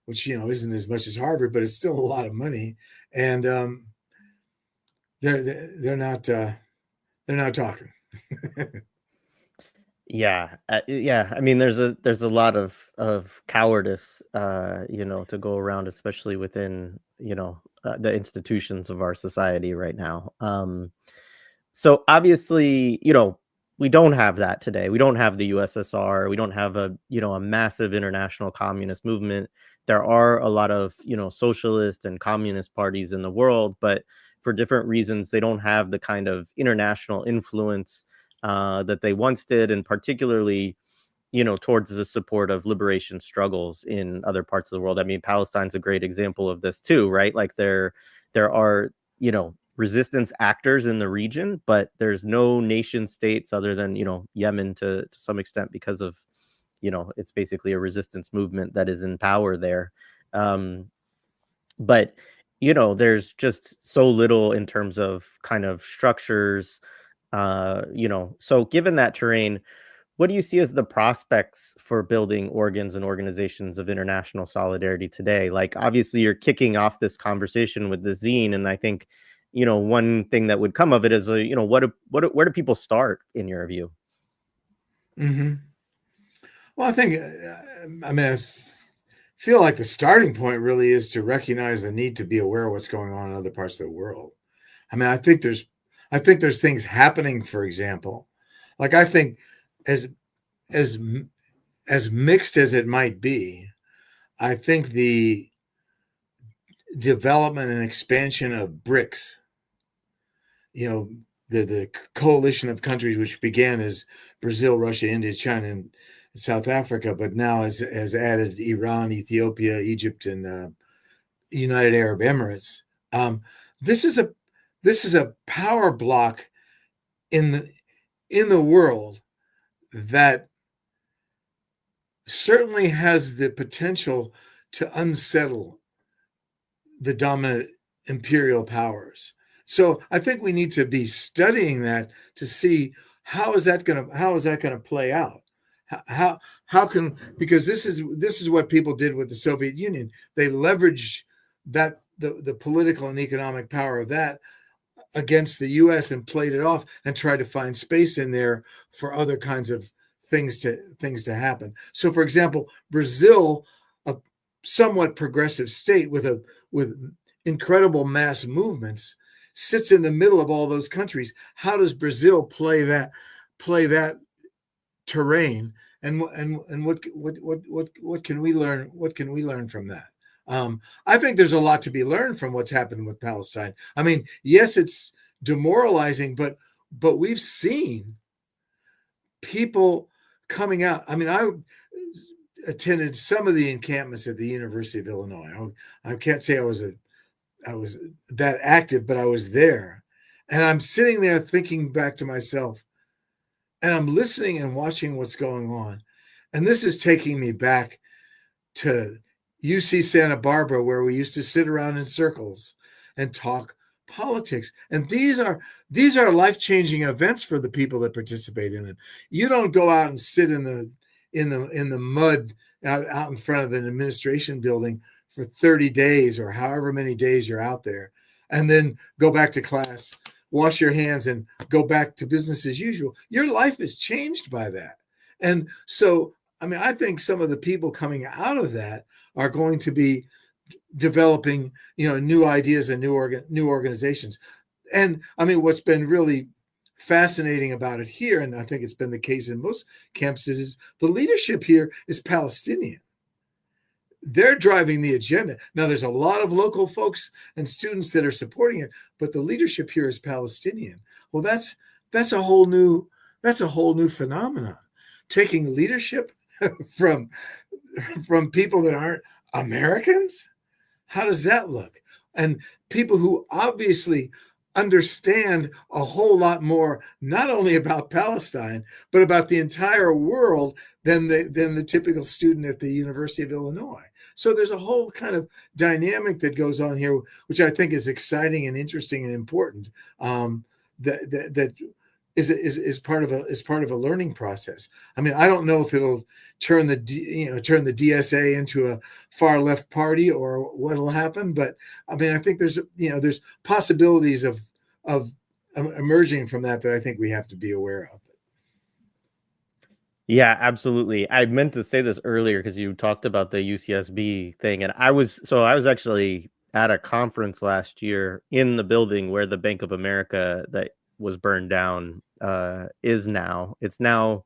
which isn't as much as Harvard, but it's still a lot of money. And they're not talking. Yeah, yeah. I mean, there's a lot of cowardice, to go around, especially within the institutions of our society right now. So obviously, we don't have that today. We don't have the USSR. We don't have a massive international communist movement. There are a lot of socialist and communist parties in the world, but for different reasons, they don't have the kind of international influence that they once did, and particularly, towards the support of liberation struggles in other parts of the world. I mean, Palestine's a great example of this too, right? Like there are, resistance actors in the region, but there's no nation states other than, Yemen to some extent, because of, it's basically a resistance movement that is in power there. But there's just so little in terms of kind of structures. So given that terrain, what do you see as the prospects for building organs and organizations of international solidarity today? Like, obviously, you're kicking off this conversation with the zine, and I think, one thing that would come of it is, where do people start in your view? Mm-hmm. Well, I think, I feel like the starting point really is to recognize the need to be aware of what's going on in other parts of the world. I mean, I think there's things happening, for example, like I think as mixed as it might be, I think the development and expansion of BRICS, the coalition of countries which began as Brazil, Russia, India, China, and South Africa, but now has added Iran, Ethiopia, Egypt, and United Arab Emirates. This is a power block in the world that certainly has the potential to unsettle the dominant imperial powers. So I think we need to be studying that to see how is that going to play out. How can, because this is what people did with the Soviet Union. They leveraged that the political and economic power of that against the U.S. and played it off and tried to find space in there for other kinds of things to happen. So, for example, Brazil, a somewhat progressive state with incredible mass movements, sits in the middle of all those countries. How does Brazil play that terrain? And what can we learn? What can we learn from that? I think there's a lot to be learned from what's happened with Palestine. I mean, yes, it's demoralizing, but we've seen people coming out. I mean, I attended some of the encampments at the University of Illinois. I can't say I was that active, but I was there. And I'm sitting there thinking back to myself, and I'm listening and watching what's going on. And this is taking me back to UC Santa Barbara, where we used to sit around in circles and talk politics. And these are life-changing events for the people that participate in them. You don't go out and sit in the mud out in front of an administration building for 30 days or however many days you're out there, and then go back to class, wash your hands, and go back to business as usual. Your life is changed by that. And so, I mean, I think some of the people coming out of that are going to be developing, new ideas and new organizations. And I mean, what's been really fascinating about it here, and I think it's been the case in most campuses, is the leadership here is Palestinian. They're driving the agenda. Now, there's a lot of local folks and students that are supporting it, but the leadership here is Palestinian. Well, that's a whole new phenomenon. Taking leadership from people that aren't Americans? How does that look? And people who obviously understand a whole lot more, not only about Palestine, but about the entire world than the typical student at the University of Illinois. So there's a whole kind of dynamic that goes on here, which I think is exciting and interesting and important. That is part of a learning process. I mean, I don't know if it'll turn the DSA into a far left party or what'll happen, but I mean, I think there's possibilities of emerging from that I think we have to be aware of. Yeah, absolutely. I meant to say this earlier because you talked about the UCSB thing, and I was actually at a conference last year in the building where the Bank of America that was burned down is now. It's now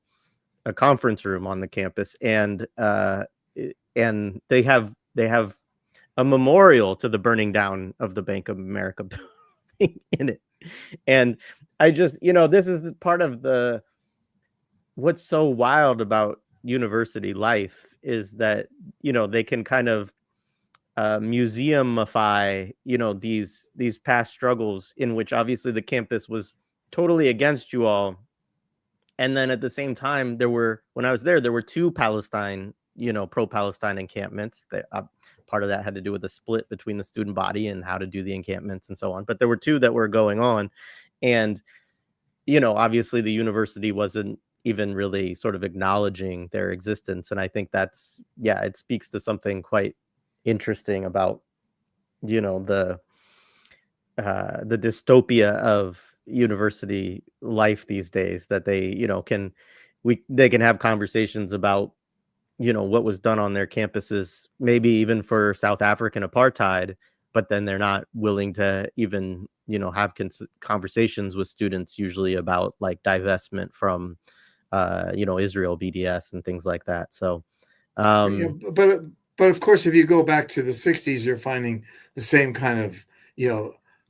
a conference room on the campus, and they have a memorial to the burning down of the Bank of America building in it. And I just, this is part of what's so wild about university life is that, they can kind of museumify, these past struggles in which obviously the campus was totally against you all. And then at the same time, when I was there were two Palestine, pro-Palestine encampments. That part of that had to do with the split between the student body and how to do the encampments and so on. But there were two that were going on. And, obviously the university wasn't even really sort of acknowledging their existence. And I think it speaks to something quite interesting about, the dystopia of university life these days, that they can have conversations about what was done on their campuses, maybe even for South African apartheid, but then they're not willing to even have conversations with students usually about like divestment from Israel, BDS and things like that. So but of course, if you go back to the 60s, you're finding the same kind of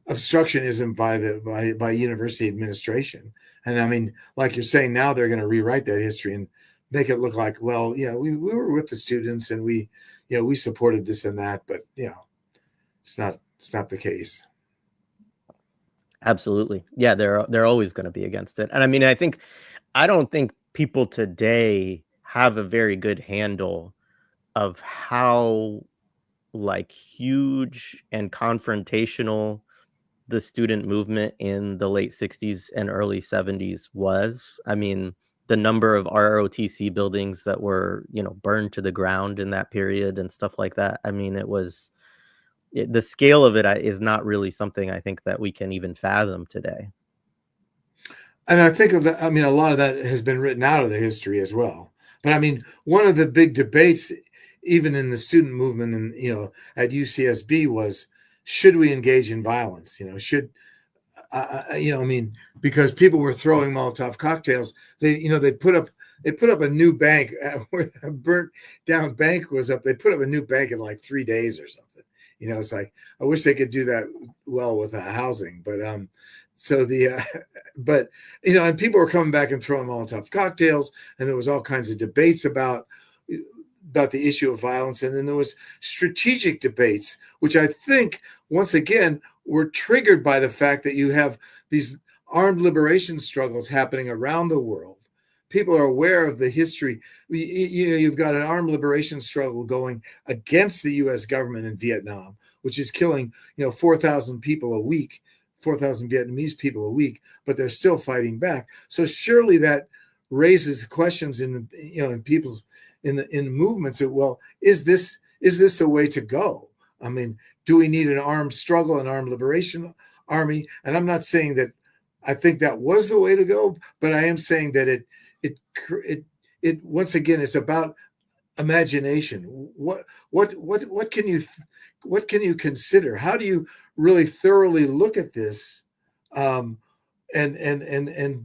obstructionism by university administration. And I mean, like you're saying, now they're going to rewrite that history and make it look like, well, yeah, we were with the students and we supported this and that, but it's not the case. Absolutely. Yeah, they're always going to be against it. And I mean, I don't think people today have a very good handle of how like huge and confrontational the student movement in the late 60s and early 70s was. I mean, the number of ROTC buildings that were, burned to the ground in that period and stuff like that. I mean, the scale of it is not really something I think that we can even fathom today. And I think a lot of that has been written out of the history as well. But I mean, one of the big debates, even in the student movement and, at UCSB was, should we engage in violence? Because people were throwing Molotov cocktails. They put up a new bank where a burnt down bank was up. They put up a new bank in like 3 days or something. It's like, I wish they could do that well with housing, but and people were coming back and throwing Molotov cocktails, and there was all kinds of debates about the issue of violence. And then there was strategic debates, which I think once again, we're triggered by the fact that you have these armed liberation struggles happening around the world. People are aware of the history. You've got an armed liberation struggle going against the U.S. government in Vietnam, which is killing 4,000 people a week, 4,000 Vietnamese people a week, but they're still fighting back. So surely that raises questions in people's in movements of, well, is this the way to go? I mean, do we need an armed struggle, an armed liberation army? And I'm not saying that I think that was the way to go, but I am saying that it once again, it's about imagination. What can you consider? How do you really thoroughly look at this, and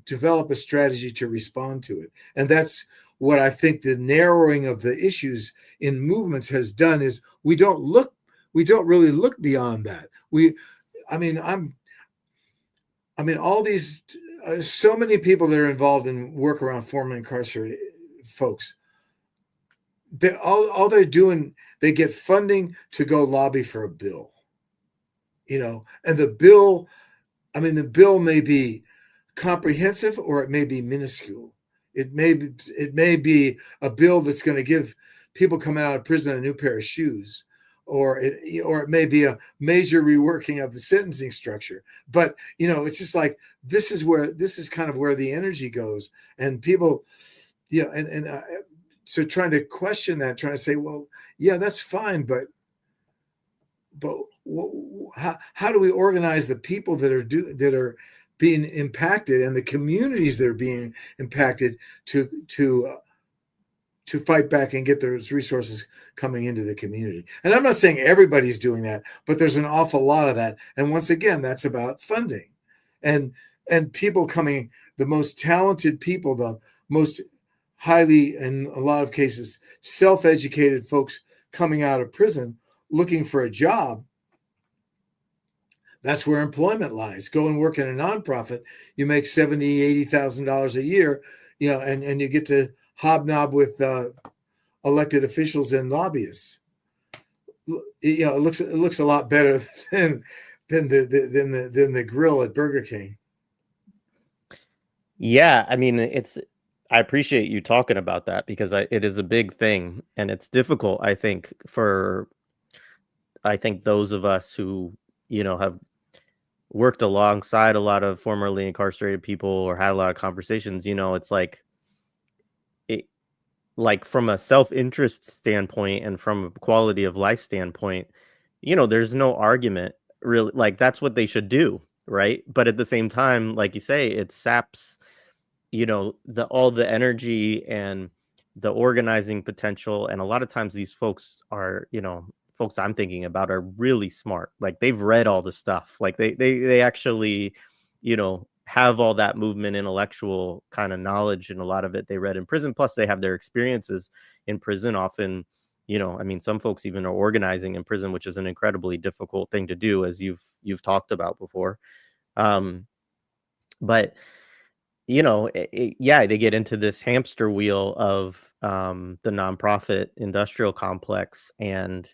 develop a strategy to respond to it? And that's what I think the narrowing of the issues in movements has done, is we don't really look beyond that. All these so many people that are involved in work around formerly incarcerated folks, all they're doing, they get funding to go lobby for a bill, and the bill may be comprehensive or it may be minuscule. It may be a bill that's going to give people coming out of prison a new pair of shoes, or it may be a major reworking of the sentencing structure. But it's just like, this is kind of where the energy goes, and people, so trying to question that, trying to say, well, yeah, that's fine, but how do we organize the people that are being impacted and the communities that are being impacted to fight back and get those resources coming into the community? And I'm not saying everybody's doing that, but there's an awful lot of that. And once again, that's about funding and people coming, the most talented people, the most highly, in a lot of cases, self-educated folks coming out of prison looking for a job. That's where employment lies. Go and work in a nonprofit. You make $70,000, $80,000 a year, and you get to hobnob with elected officials and lobbyists. It looks a lot better than the grill at Burger King. Yeah, I appreciate you talking about that, because it is a big thing, and it's difficult, I think, for those of us who have worked alongside a lot of formerly incarcerated people or had a lot of conversations. It's like, from a self-interest standpoint and from a quality of life standpoint, there's no argument really, like that's what they should do, right? But at the same time, like you say, it saps all the energy and the organizing potential. And a lot of times these folks are, folks I'm thinking about are really smart. Like, they've read all the stuff. Like they actually, have all that movement intellectual kind of knowledge, and a lot of it they read in prison. Plus they have their experiences in prison often. Some folks even are organizing in prison, which is an incredibly difficult thing to do, as you've talked about before. But yeah, they get into this hamster wheel of the nonprofit industrial complex, and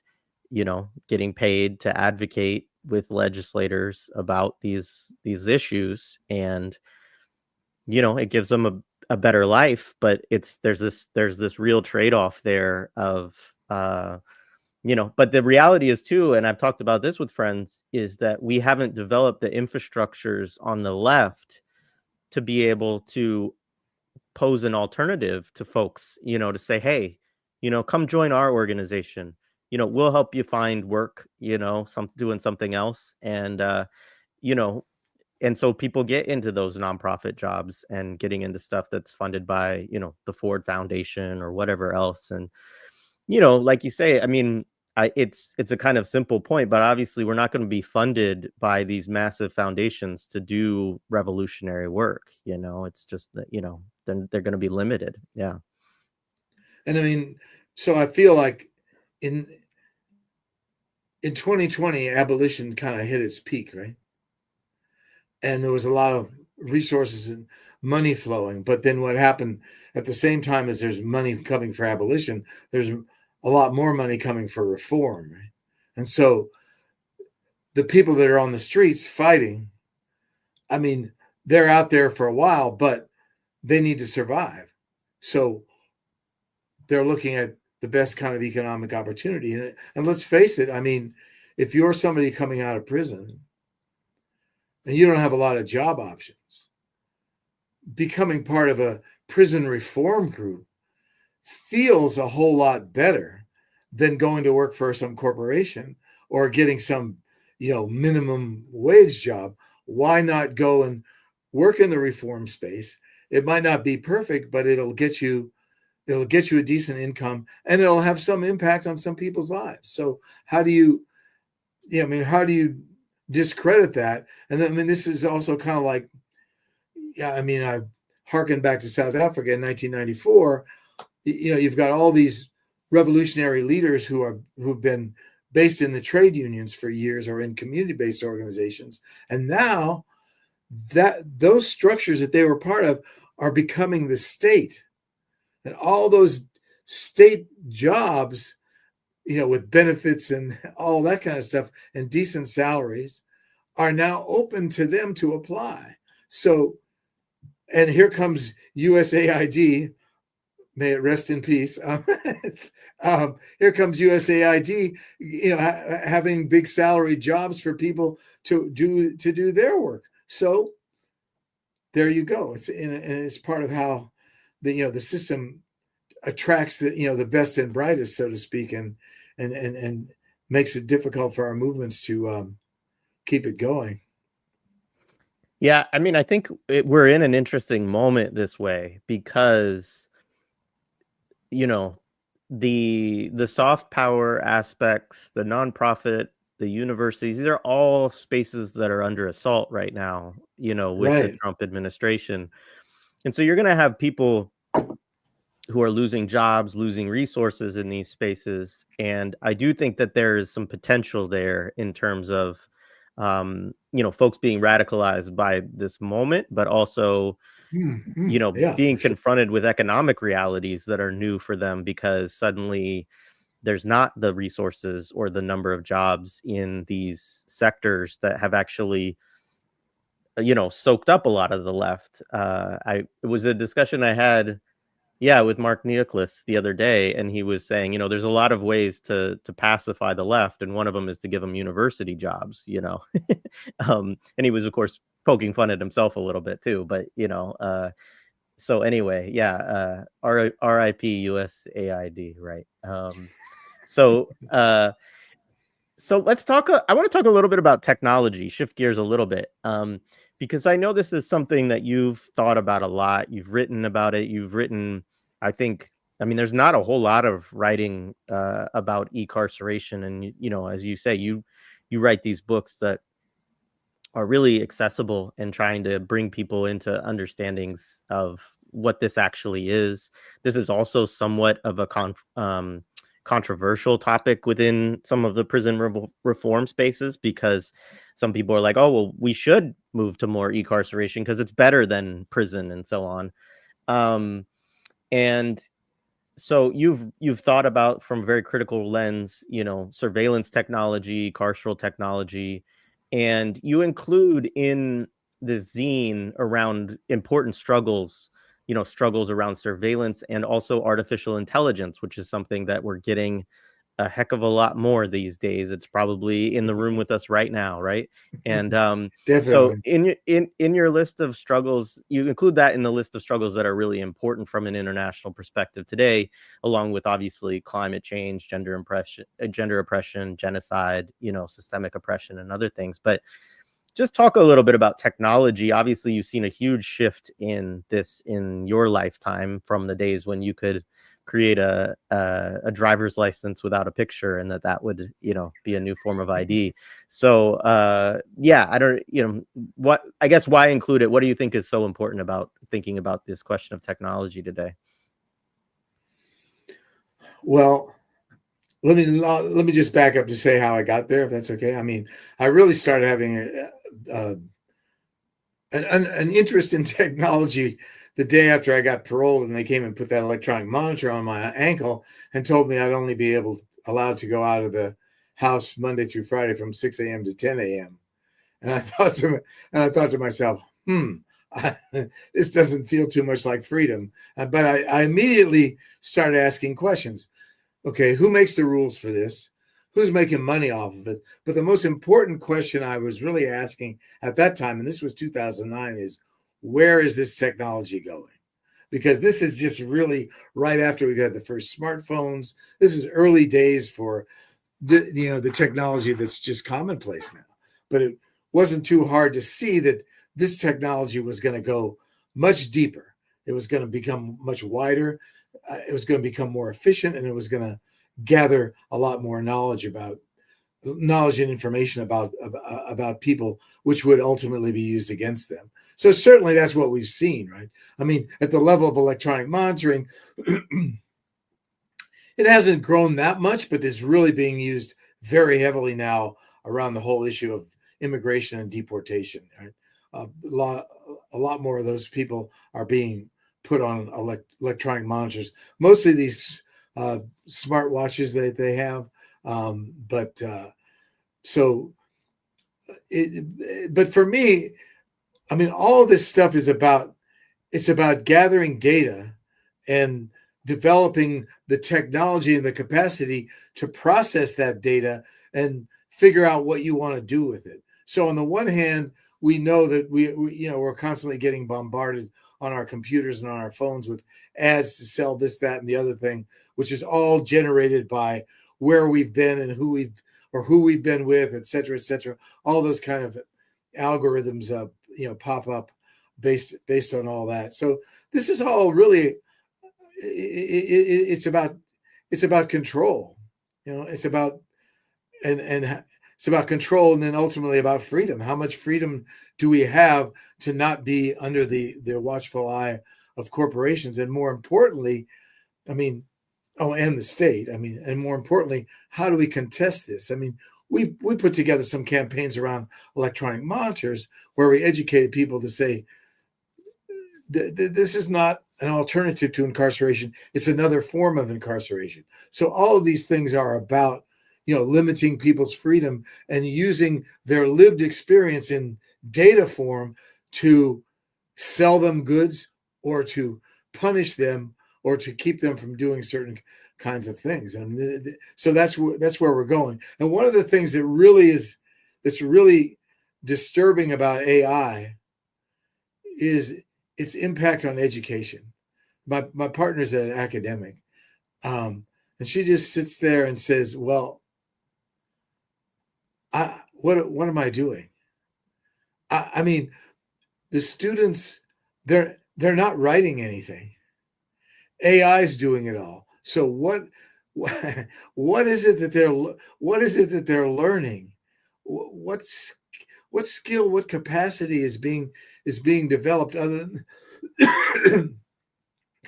getting paid to advocate with legislators about these issues, and it gives them a better life. But there's this real trade-off there of but the reality is too, and I've talked about this with friends, is that we haven't developed the infrastructures on the left to be able to pose an alternative to folks, to say, hey, come join our organization. We'll help you find work, doing something else. And, and so people get into those nonprofit jobs and getting into stuff that's funded by, the Ford Foundation or whatever else. And, like you say, it's a kind of simple point, but obviously we're not going to be funded by these massive foundations to do revolutionary work. It's just that, then they're going to be limited. Yeah. And so I feel like in 2020, abolition kind of hit its peak, right? And there was a lot of resources and money flowing. But then what happened at the same time as there's money coming for abolition, there's a lot more money coming for reform, right? And so the people that are on the streets fighting, I mean, they're out there for a while, but they need to survive. So they're looking at the best kind of economic opportunity. And let's face it, I mean, if you're somebody coming out of prison and you don't have a lot of job options, becoming part of a prison reform group feels a whole lot better than going to work for some corporation or getting some, minimum wage job. Why not go and work in the reform space? It might not be perfect, but it'll get you a decent income, and it'll have some impact on some people's lives. So how do you discredit that? And then, this is also kind of like, I harken back to South Africa in 1994. You've got all these revolutionary leaders who've been based in the trade unions for years or in community-based organizations. And now that those structures that they were part of are becoming the state. And all those state jobs, with benefits and all that kind of stuff and decent salaries are now open to them to apply. So, and here comes USAID, may it rest in peace. Here comes USAID, having big salary jobs for people to do their work. So there you go. It's part of how the system attracts the best and brightest, so to speak, and makes it difficult for our movements to keep it going. Yeah, I think we're in an interesting moment this way because, the soft power aspects, the nonprofit, the universities, these are all spaces that are under assault right now, with the Right. Trump administration. And so you're going to have people who are losing jobs, losing resources in these spaces. And I do think that there is some potential there in terms of, folks being radicalized by this moment, but also, Yeah, being for sure. confronted with economic realities that are new for them because suddenly there's not the resources or the number of jobs in these sectors that have actually, soaked up a lot of the left. It was a discussion I had, with Mark Nicholas the other day, and he was saying, there's a lot of ways to pacify the left, and one of them is to give them university jobs, and he was, of course, poking fun at himself a little bit too, but so anyway, RIP USAID, right? So let's talk. I want to talk a little bit about technology. Shift gears a little bit, because I know this is something that you've thought about a lot. You've written about it. You've written, I think. There's not a whole lot of writing about incarceration, and as you say, you write these books that are really accessible and trying to bring people into understandings of what this actually is. This is also somewhat of a controversial topic within some of the prison reform spaces because some people are like, oh, well, we should move to more incarceration because it's better than prison and so on. And so you've thought about, from a very critical lens, surveillance technology, carceral technology, and you include in the zine around important struggles, struggles around surveillance and also artificial intelligence, which is something that we're getting a heck of a lot more these days. It's probably in the room with us right now, right? And so Definitely. in your list of struggles, you include that in the list of struggles that are really important from an international perspective today, along with obviously climate change, gender oppression, genocide, systemic oppression, and other things. But just talk a little bit about technology. Obviously, you've seen a huge shift in this in your lifetime from the days when you could create a driver's license without a picture, and that would, be a new form of ID. So, I don't, I guess why include it? What do you think is so important about thinking about this question of technology today? Well, let me just back up to say how I got there, if that's okay. I really started having an interest in technology the day after I got paroled, and they came and put that electronic monitor on my ankle and told me I'd only be allowed to go out of the house Monday through Friday from 6 a.m. to 10 a.m. And I thought to myself, this doesn't feel too much like freedom. But I immediately started asking questions. Okay, who makes the rules for this? Who's making money off of it? But the most important question I was really asking at that time, and this was 2009, is where is this technology going? Because this is just really right after we got the first smartphones. This is early days for the technology that's just commonplace now. But it wasn't too hard to see that this technology was going to go much deeper. It was going to become much wider. It was going to become more efficient, and it was going to gather a lot more knowledge and information about people, which would ultimately be used against them. So certainly that's what we've seen, right? I mean, at the level of electronic monitoring, it hasn't grown that much, but it's really being used very heavily now around the whole issue of immigration and deportation. Right? A lot more of those people are being put on electronic monitors. Mostly these smartwatches that they have, but for me, I mean, all this stuff is about gathering data and developing the technology and the capacity to process that data and figure out what you want to do with it. So on the one hand, we know that we're constantly getting bombarded on our computers and on our phones with ads to sell this, that, and the other thing, which is all generated by where we've been and who we've been with, et cetera, et cetera. All those kind of algorithms, pop up based on all that. So this is all really, it's about control. It's about it's about control, and then ultimately about freedom. How much freedom do we have to not be under the watchful eye of corporations? And more importantly, and the state. And more importantly, how do we contest this? We put together some campaigns around electronic monitors where we educated people to say, this is not an alternative to incarceration. It's another form of incarceration. So all of these things are about, limiting people's freedom and using their lived experience in data form to sell them goods or to punish them or to keep them from doing certain kinds of things. And so that's where we're going. And one of the things that's really disturbing about AI is its impact on education. My partner's an academic, and she just sits there and says, well, what am I doing? The students, they're not writing anything. AI is doing it all. So what is it that they're learning? What skill, what capacity is being developed other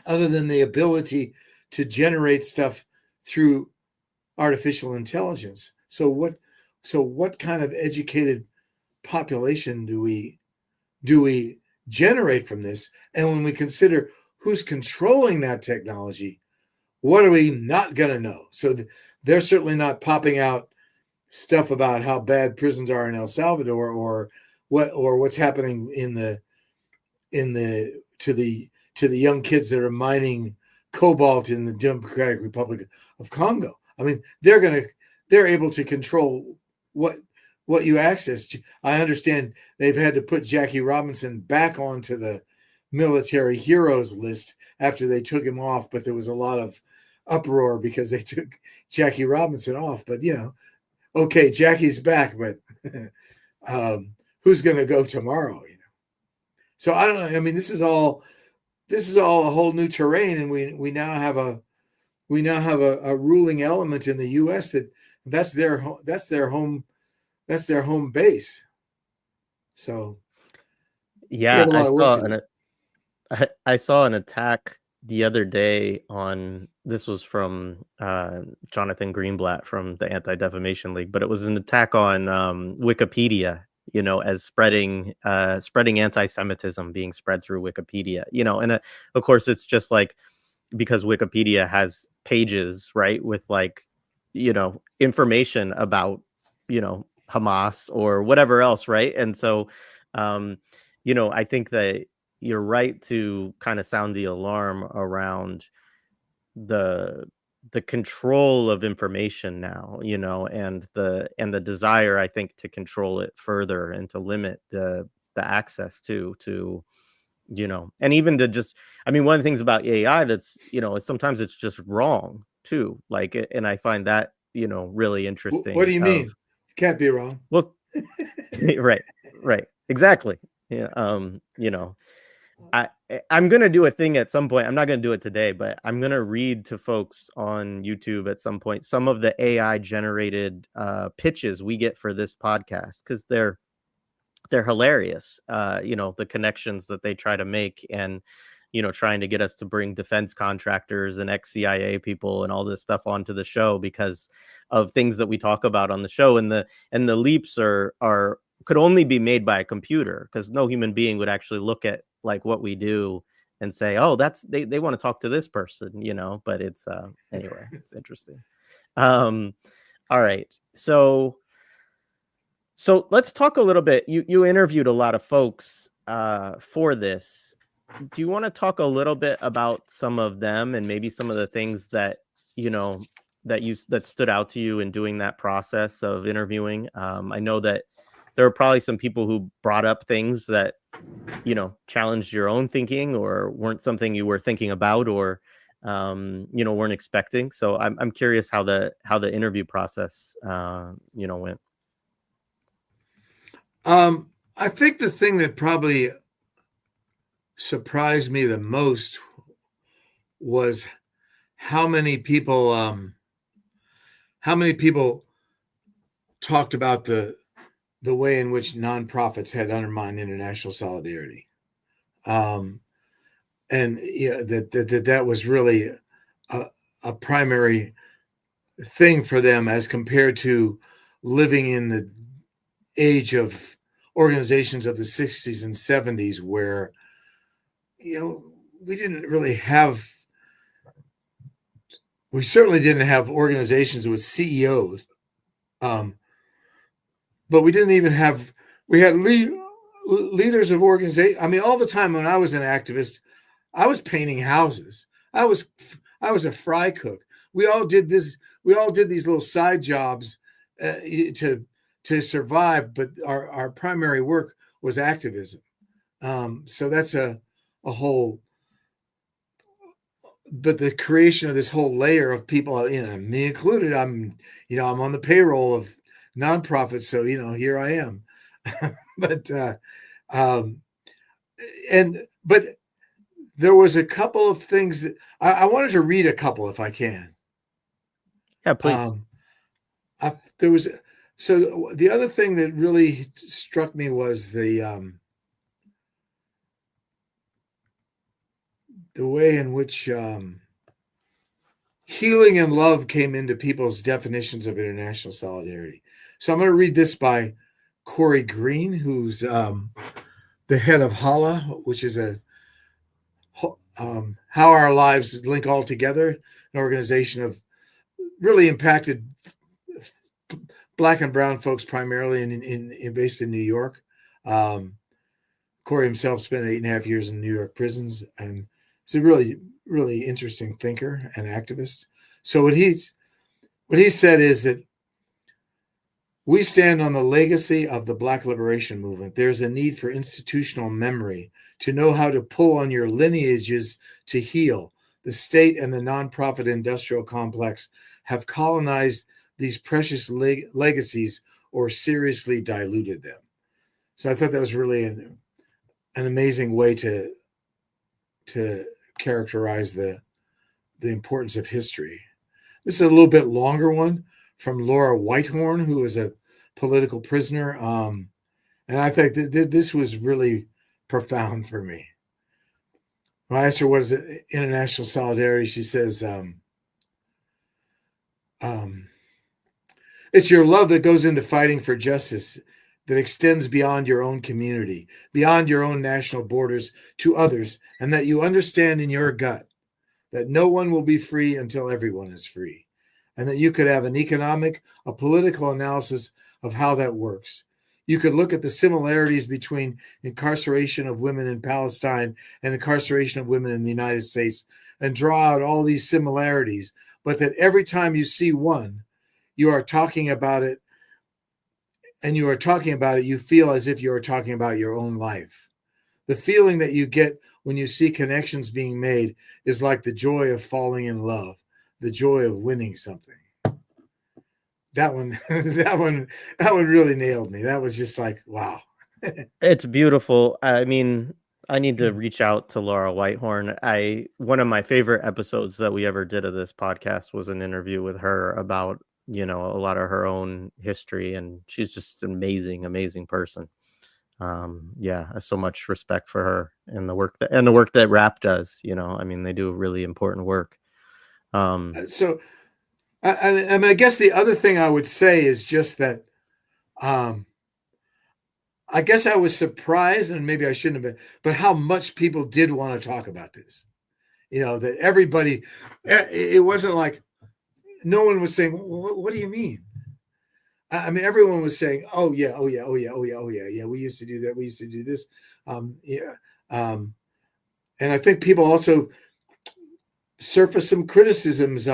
than the ability to generate stuff through artificial intelligence? So what kind of educated population do we generate from this? And when we consider who's controlling that technology, what are we not going to know? So they're certainly not popping out stuff about how bad prisons are in El Salvador or what's happening to the young kids that are mining cobalt in the Democratic Republic of Congo. They're able to control what you access. I understand they've had to put Jackie Robinson back onto the military heroes list after they took him off, but there was a lot of uproar because they took Jackie Robinson off. But okay, Jackie's back, but who's going to go tomorrow? So I don't know. This is all a whole new terrain, and we now have a ruling element in the U.S. that's their home base. So yeah, a lot of work to do. I saw an attack the other day this was from Jonathan Greenblatt from the Anti-Defamation League, but it was an attack on Wikipedia, as spreading anti-Semitism being spread through Wikipedia, and of course it's just like, because Wikipedia has pages, right, with like, information about, Hamas or whatever else, right? And so, um, I think that you're right to kind of sound the alarm around the the control of information now, and the desire, I think, to control it further and to limit the access to, and even to just, I mean, one of the things about AI that's, is sometimes it's just wrong too. And I find that, really What do interesting you of, mean? Can't be wrong. well, right, right, exactly. Yeah. I'm gonna do a thing at some point. I'm not gonna do it today, but I'm gonna read to folks on YouTube at some point some of the AI generated pitches we get for this podcast, because they're hilarious. The connections that they try to make, and trying to get us to bring defense contractors and ex-CIA people and all this stuff onto the show because of things that we talk about on the show, and the leaps are could only be made by a computer, because no human being would actually look at like what we do and say, oh, that's they want to talk to this person, but it's anyway, it's interesting. um all right, so let's talk a little bit. You interviewed a lot of folks for this. Do you want to talk a little bit about some of them and maybe some of the things that you know that stood out to you in doing that process of interviewing? I know that there were probably some people who brought up things that challenged your own thinking or weren't something you were thinking about, or weren't expecting. So I'm curious how the interview process went. I think the thing that probably surprised me the most was how many people talked about the way in which nonprofits had undermined international solidarity, and that was really a primary thing for them as compared to living in the age of organizations of the 60s and 70s, where we certainly didn't have organizations with CEOs, but we didn't even have, we had leaders of organization. I mean, all the time when I was an activist, I was painting houses. I was a fry cook. We all did this. We all did these little side jobs to survive, but our primary work was activism. So that's a whole. But the creation of this whole layer of people, me included, I'm on the payroll of nonprofits, so here I am. But but there was a couple of things that I wanted to read a couple if I can. Yeah, please. So the other thing that really struck me was the way in which healing and love came into people's definitions of international solidarity. So I'm going to read this by Corey Green, who's the head of HALA, which is How Our Lives Link All Together, an organization of really impacted Black and brown folks, primarily based in New York. Corey himself spent 8.5 years in New York prisons, and he's a really, really interesting thinker and activist. So what he said is that we stand on the legacy of the Black liberation movement. There's a need for institutional memory to know how to pull on your lineages to heal. The state and the nonprofit industrial complex have colonized these precious legacies or seriously diluted them. So I thought that was really an amazing way to characterize the importance of history. This is a little bit longer one from Laura Whitehorn, who is a political prisoner. And I think that this was really profound for me. When I asked her, what is it, international solidarity? She says, it's your love that goes into fighting for justice, that extends beyond your own community, beyond your own national borders to others, and that you understand in your gut that no one will be free until everyone is free. and that you could have an economic, a political analysis of how that works. You could look at the similarities between incarceration of women in Palestine and incarceration of women in the United States and draw out all these similarities, but that every time you see one, you are talking about it, and you are talking about it, you feel as if you are talking about your own life. The feeling that you get when you see connections being made is like the joy of falling in love, the joy of winning something. That one, that one really nailed me. That was just like, wow. It's beautiful. I mean, I need to reach out to Laura Whitehorn. One of my favorite episodes that we ever did of this podcast was an interview with her about, a lot of her own history, and she's just an amazing person. Yeah, I have so much respect for her and the work that rap does. I mean, they do really important work. So, I guess the other thing I would say is just that, I guess I was surprised, and maybe I shouldn't have been, but how much people did want to talk about this. That everybody, it wasn't like no one was saying, well, what do you mean? I mean, everyone was saying, oh yeah, we used to do that. We used to do this. And I think people also surfaced some criticisms,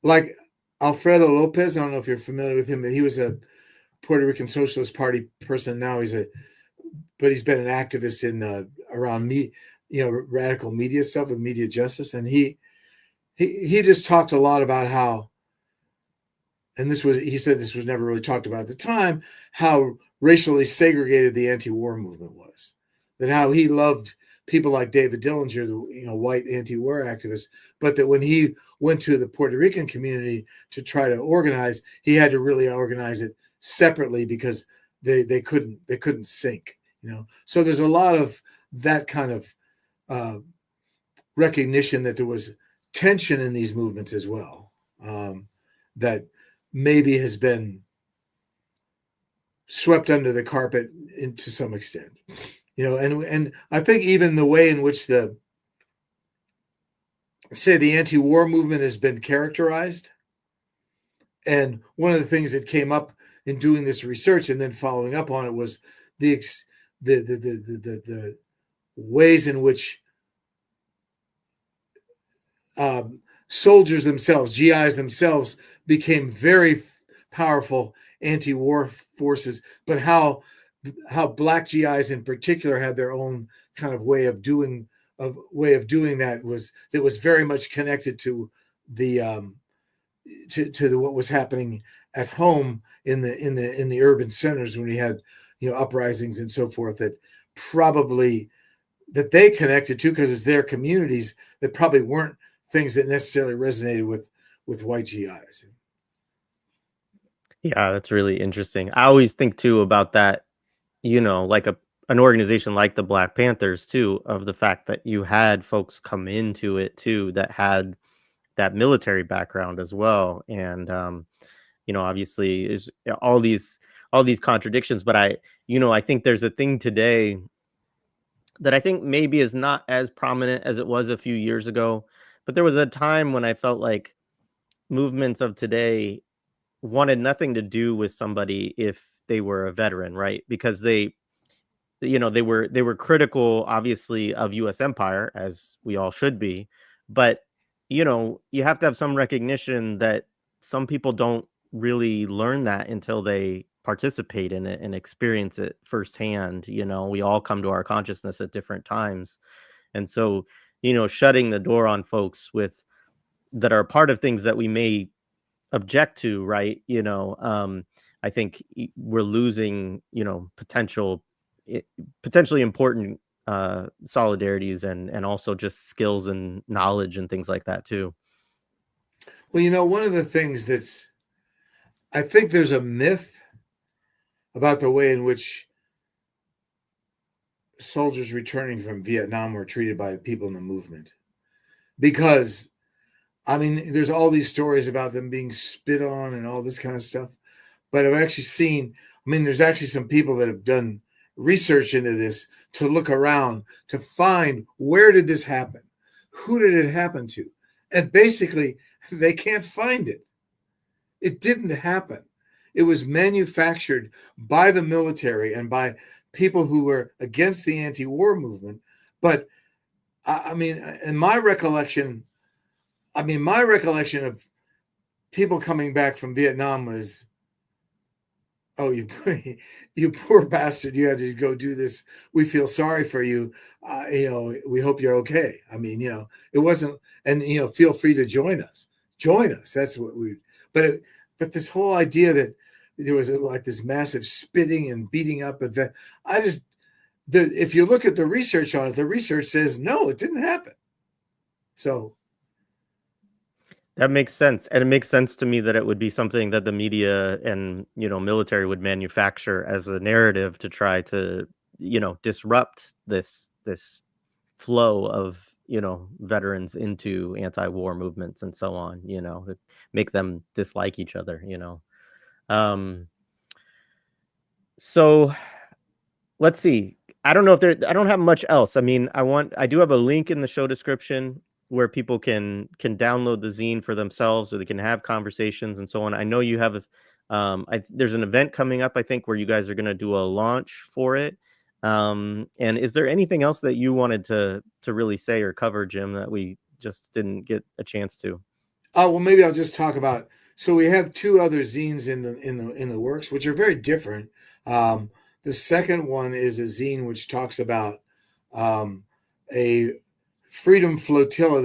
like Alfredo Lopez. I don't know if you're familiar with him, but he was a Puerto Rican Socialist Party person. Now but he's been an activist in around radical media stuff with media justice. And he just talked a lot about how, and he said this was never really talked about at the time, how racially segregated the anti-war movement was. That how he loved people like David Dillinger, the white anti-war activist, but that when he went to the Puerto Rican community to try to organize, he had to really organize it separately because they couldn't sync. So there's a lot of that kind of recognition that there was tension in these movements as well, that maybe has been swept under the carpet to some extent. And I think even the way in which the anti-war movement has been characterized, and one of the things that came up in doing this research and then following up on it was the ways in which soldiers themselves, GIs themselves, became very powerful anti-war forces, but how Black GIs in particular had their own kind of way of doing that was very much connected to the what was happening at home in the urban centers when we had uprisings and so forth, that they connected to, because it's their communities, that probably weren't things that necessarily resonated with white GIs. Yeah, that's really interesting. I always think too about that, like an organization like the Black Panthers too, of the fact that you had folks come into it too that had that military background as well. And obviously is all these contradictions, but I think there's a thing today that I think maybe is not as prominent as it was a few years ago, but there was a time when I felt like movements of today wanted nothing to do with somebody if they were a veteran, right? Because they were critical, obviously, of U.S. empire, as we all should be, but you have to have some recognition that some people don't really learn that until they participate in it and experience it firsthand. We all come to our consciousness at different times, and so shutting the door on folks that are part of things that we may object to, right? I think we're losing potentially important solidarities and also just skills and knowledge and things like that too. Well, one of the things I think there's a myth about the way in which soldiers returning from Vietnam were treated by the people in the movement, because I mean, there's all these stories about them being spit on and all this kind of stuff. But I've actually seen, there's actually some people that have done research into this to look around to find, where did this happen? Who did it happen to? And basically, they can't find it. It didn't happen. It was manufactured by the military and by people who were against the anti-war movement. But I mean, in my recollection, of people coming back from Vietnam was, oh, you poor bastard, you had to go do this. We feel sorry for you. We hope you're okay. I mean, it wasn't, and, feel free to join us. Join us. That's what but this whole idea that there was like this massive spitting and beating up event. If you look at the research on it, the research says, no, it didn't happen. So. That makes sense. And it makes sense to me that it would be something that the media and, military would manufacture as a narrative to try to, disrupt this flow of, veterans into anti-war movements and so on, to make them dislike each other, So let's see. I don't know if I don't have much else. I mean, I do have a link in the show description where people can download the zine for themselves, or they can have conversations and so on. I know you have there's an event coming up, I think, where you guys are going to do a launch for it. And is there anything else that you wanted to really say or cover, Jim, that we just didn't get a chance to? Oh, well, maybe I'll just talk about. So we have two other zines in the works, which are very different. The second one is a zine which talks about a freedom flotilla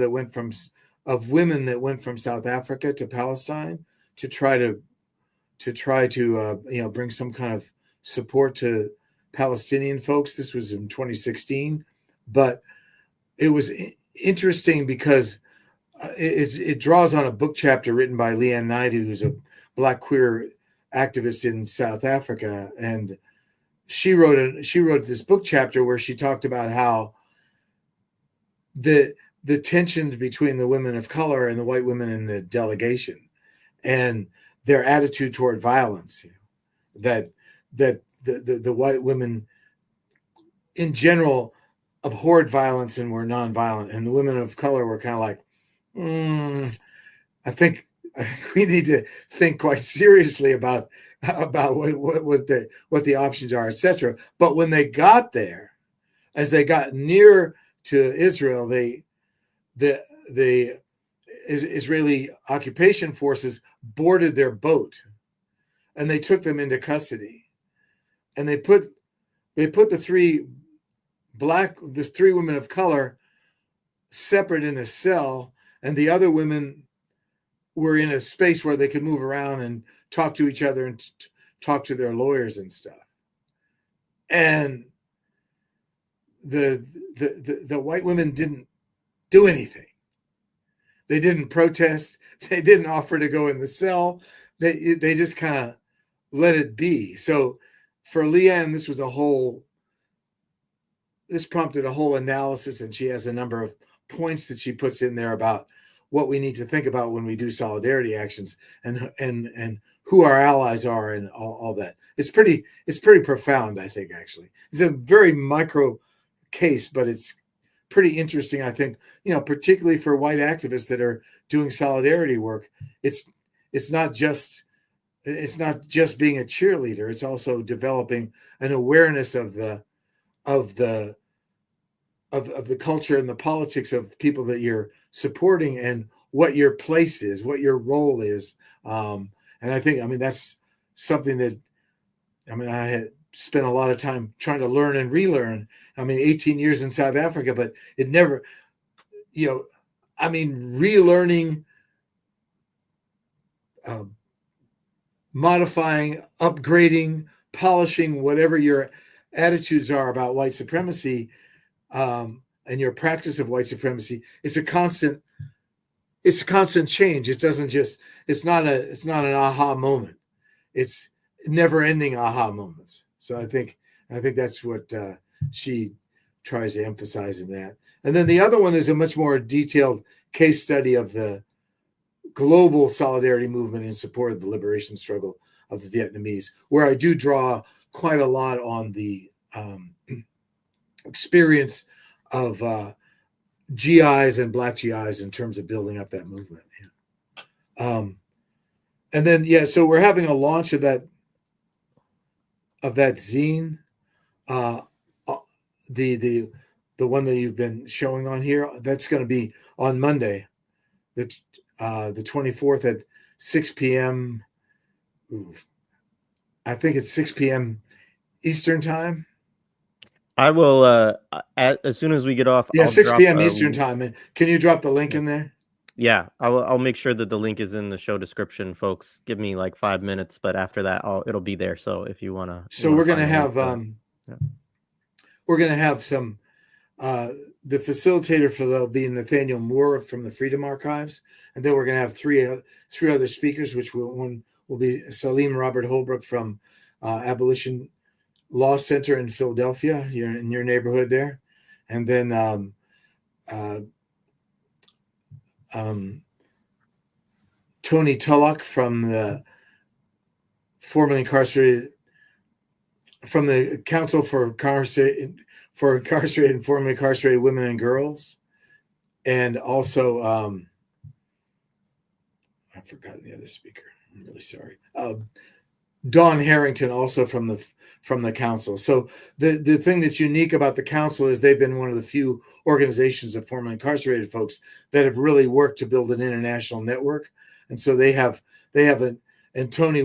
of women that went from South Africa to Palestine to try to bring some kind of support to Palestinian folks. This was in 2016, but it was interesting because it draws on a book chapter written by Leanne Naidu, who's a Black queer activist in South Africa, and she wrote this book chapter where she talked about how the tension between the women of color and the white women in the delegation and their attitude toward violence, that the white women in general abhorred violence and were nonviolent, and the women of color were kind of like, I think we need to think quite seriously about what the options are, etc. But when they got there, as they got near to Israel, the Israeli occupation forces boarded their boat, and they took them into custody, and they put the three women of color separate in a cell, and the other women were in a space where they could move around and talk to each other and talk to their lawyers and stuff. And the white women didn't do anything. They didn't protest. They didn't offer to go in the cell. They just kind of let it be. So for Leanne, this prompted a whole analysis, and she has a number of points that she puts in there about what we need to think about when we do solidarity actions, and who our allies are, and all that. It's pretty profound, I think. Actually, it's a very micro case, but it's pretty interesting, I think. Particularly for white activists that are doing solidarity work, it's not just being a cheerleader. It's also developing an awareness of the culture and the politics of people that you're supporting, and what your place is, what your role is. And I think, that's something that, I had spent a lot of time trying to learn and relearn. 18 years in South Africa, but it never, relearning, modifying, upgrading, polishing, whatever your attitudes are about white supremacy, and your practice of white supremacy, it's a constant change. It's not an aha moment. It's never ending aha moments. So I think that's what she tries to emphasize in that. And then the other one is a much more detailed case study of the global solidarity movement in support of the liberation struggle of the Vietnamese, where I do draw quite a lot on the experience of GIs and Black GIs in terms of building up that movement. And then so we're having a launch of that zine, the one that you've been showing on here. That's going to be on Monday, the 24th at 6 p.m. I think it's 6 p.m. Eastern time. I will as soon as we get off. Yeah, I'll 6 drop p.m. Eastern time. Can you drop the link in there? Yeah, I'll make sure that the link is in the show description, folks. Give me like 5 minutes, but after that, it'll be there. So if you wanna, So we're gonna have some. The facilitator for that'll be Nathaniel Moore from the Freedom Archives, and then we're going to have three other speakers, which one will be Salim Robert Holbrook from Abolition Law Center in Philadelphia, here in your neighborhood there, and then Tony Tullock from the formerly incarcerated, from the Council for Incarcerated and Formerly Incarcerated Women and Girls, and also I've forgotten the other speaker. I'm really sorry. Dawn Harrington, also from the council. So the thing that's unique about the council is they've been one of the few organizations of formerly incarcerated folks that have really worked to build an international network, and so they have and Tony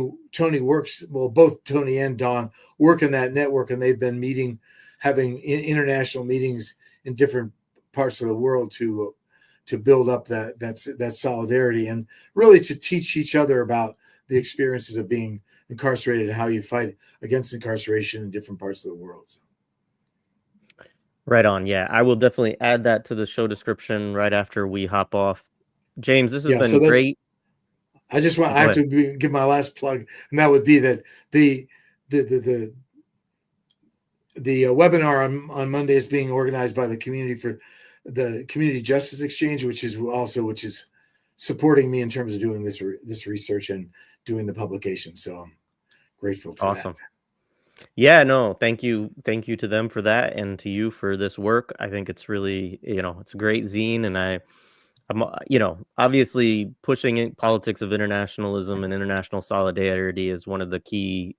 works, well, both Tony and Dawn work in that network, and they've been having international meetings in different parts of the world to build up that solidarity, and really to teach each other about the experiences of being incarcerated and how you fight against incarceration in different parts of the world. So. Right on. Yeah, I will definitely add that to the show description right after we hop off. James, this has been great. I just want, I have to give my last plug, and that would be that the webinar on Monday is being organized by the Community Justice Exchange, which is supporting me in terms of doing this research and doing the publication. So I'm grateful to that. Yeah, no, thank you to them for that, and to you for this work. I think it's really, it's a great zine, and I'm obviously pushing in politics of internationalism and international solidarity is one of the key,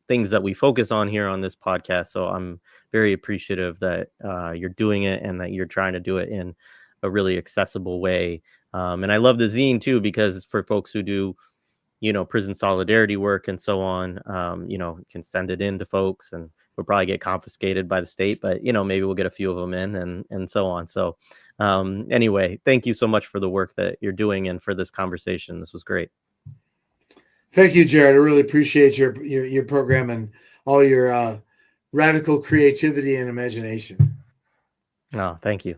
things that we focus on here on this podcast. So I'm very appreciative that you're doing it, and that you're trying to do it in a really accessible way. And I love the zine too, because for folks who do, prison solidarity work and so on, can send it in to folks, and we'll probably get confiscated by the state, but maybe we'll get a few of them in, and so on. So anyway, thank you so much for the work that you're doing and for this conversation. This was great. Thank you, Jared. I really appreciate your program and all your radical creativity and imagination. Oh, thank you.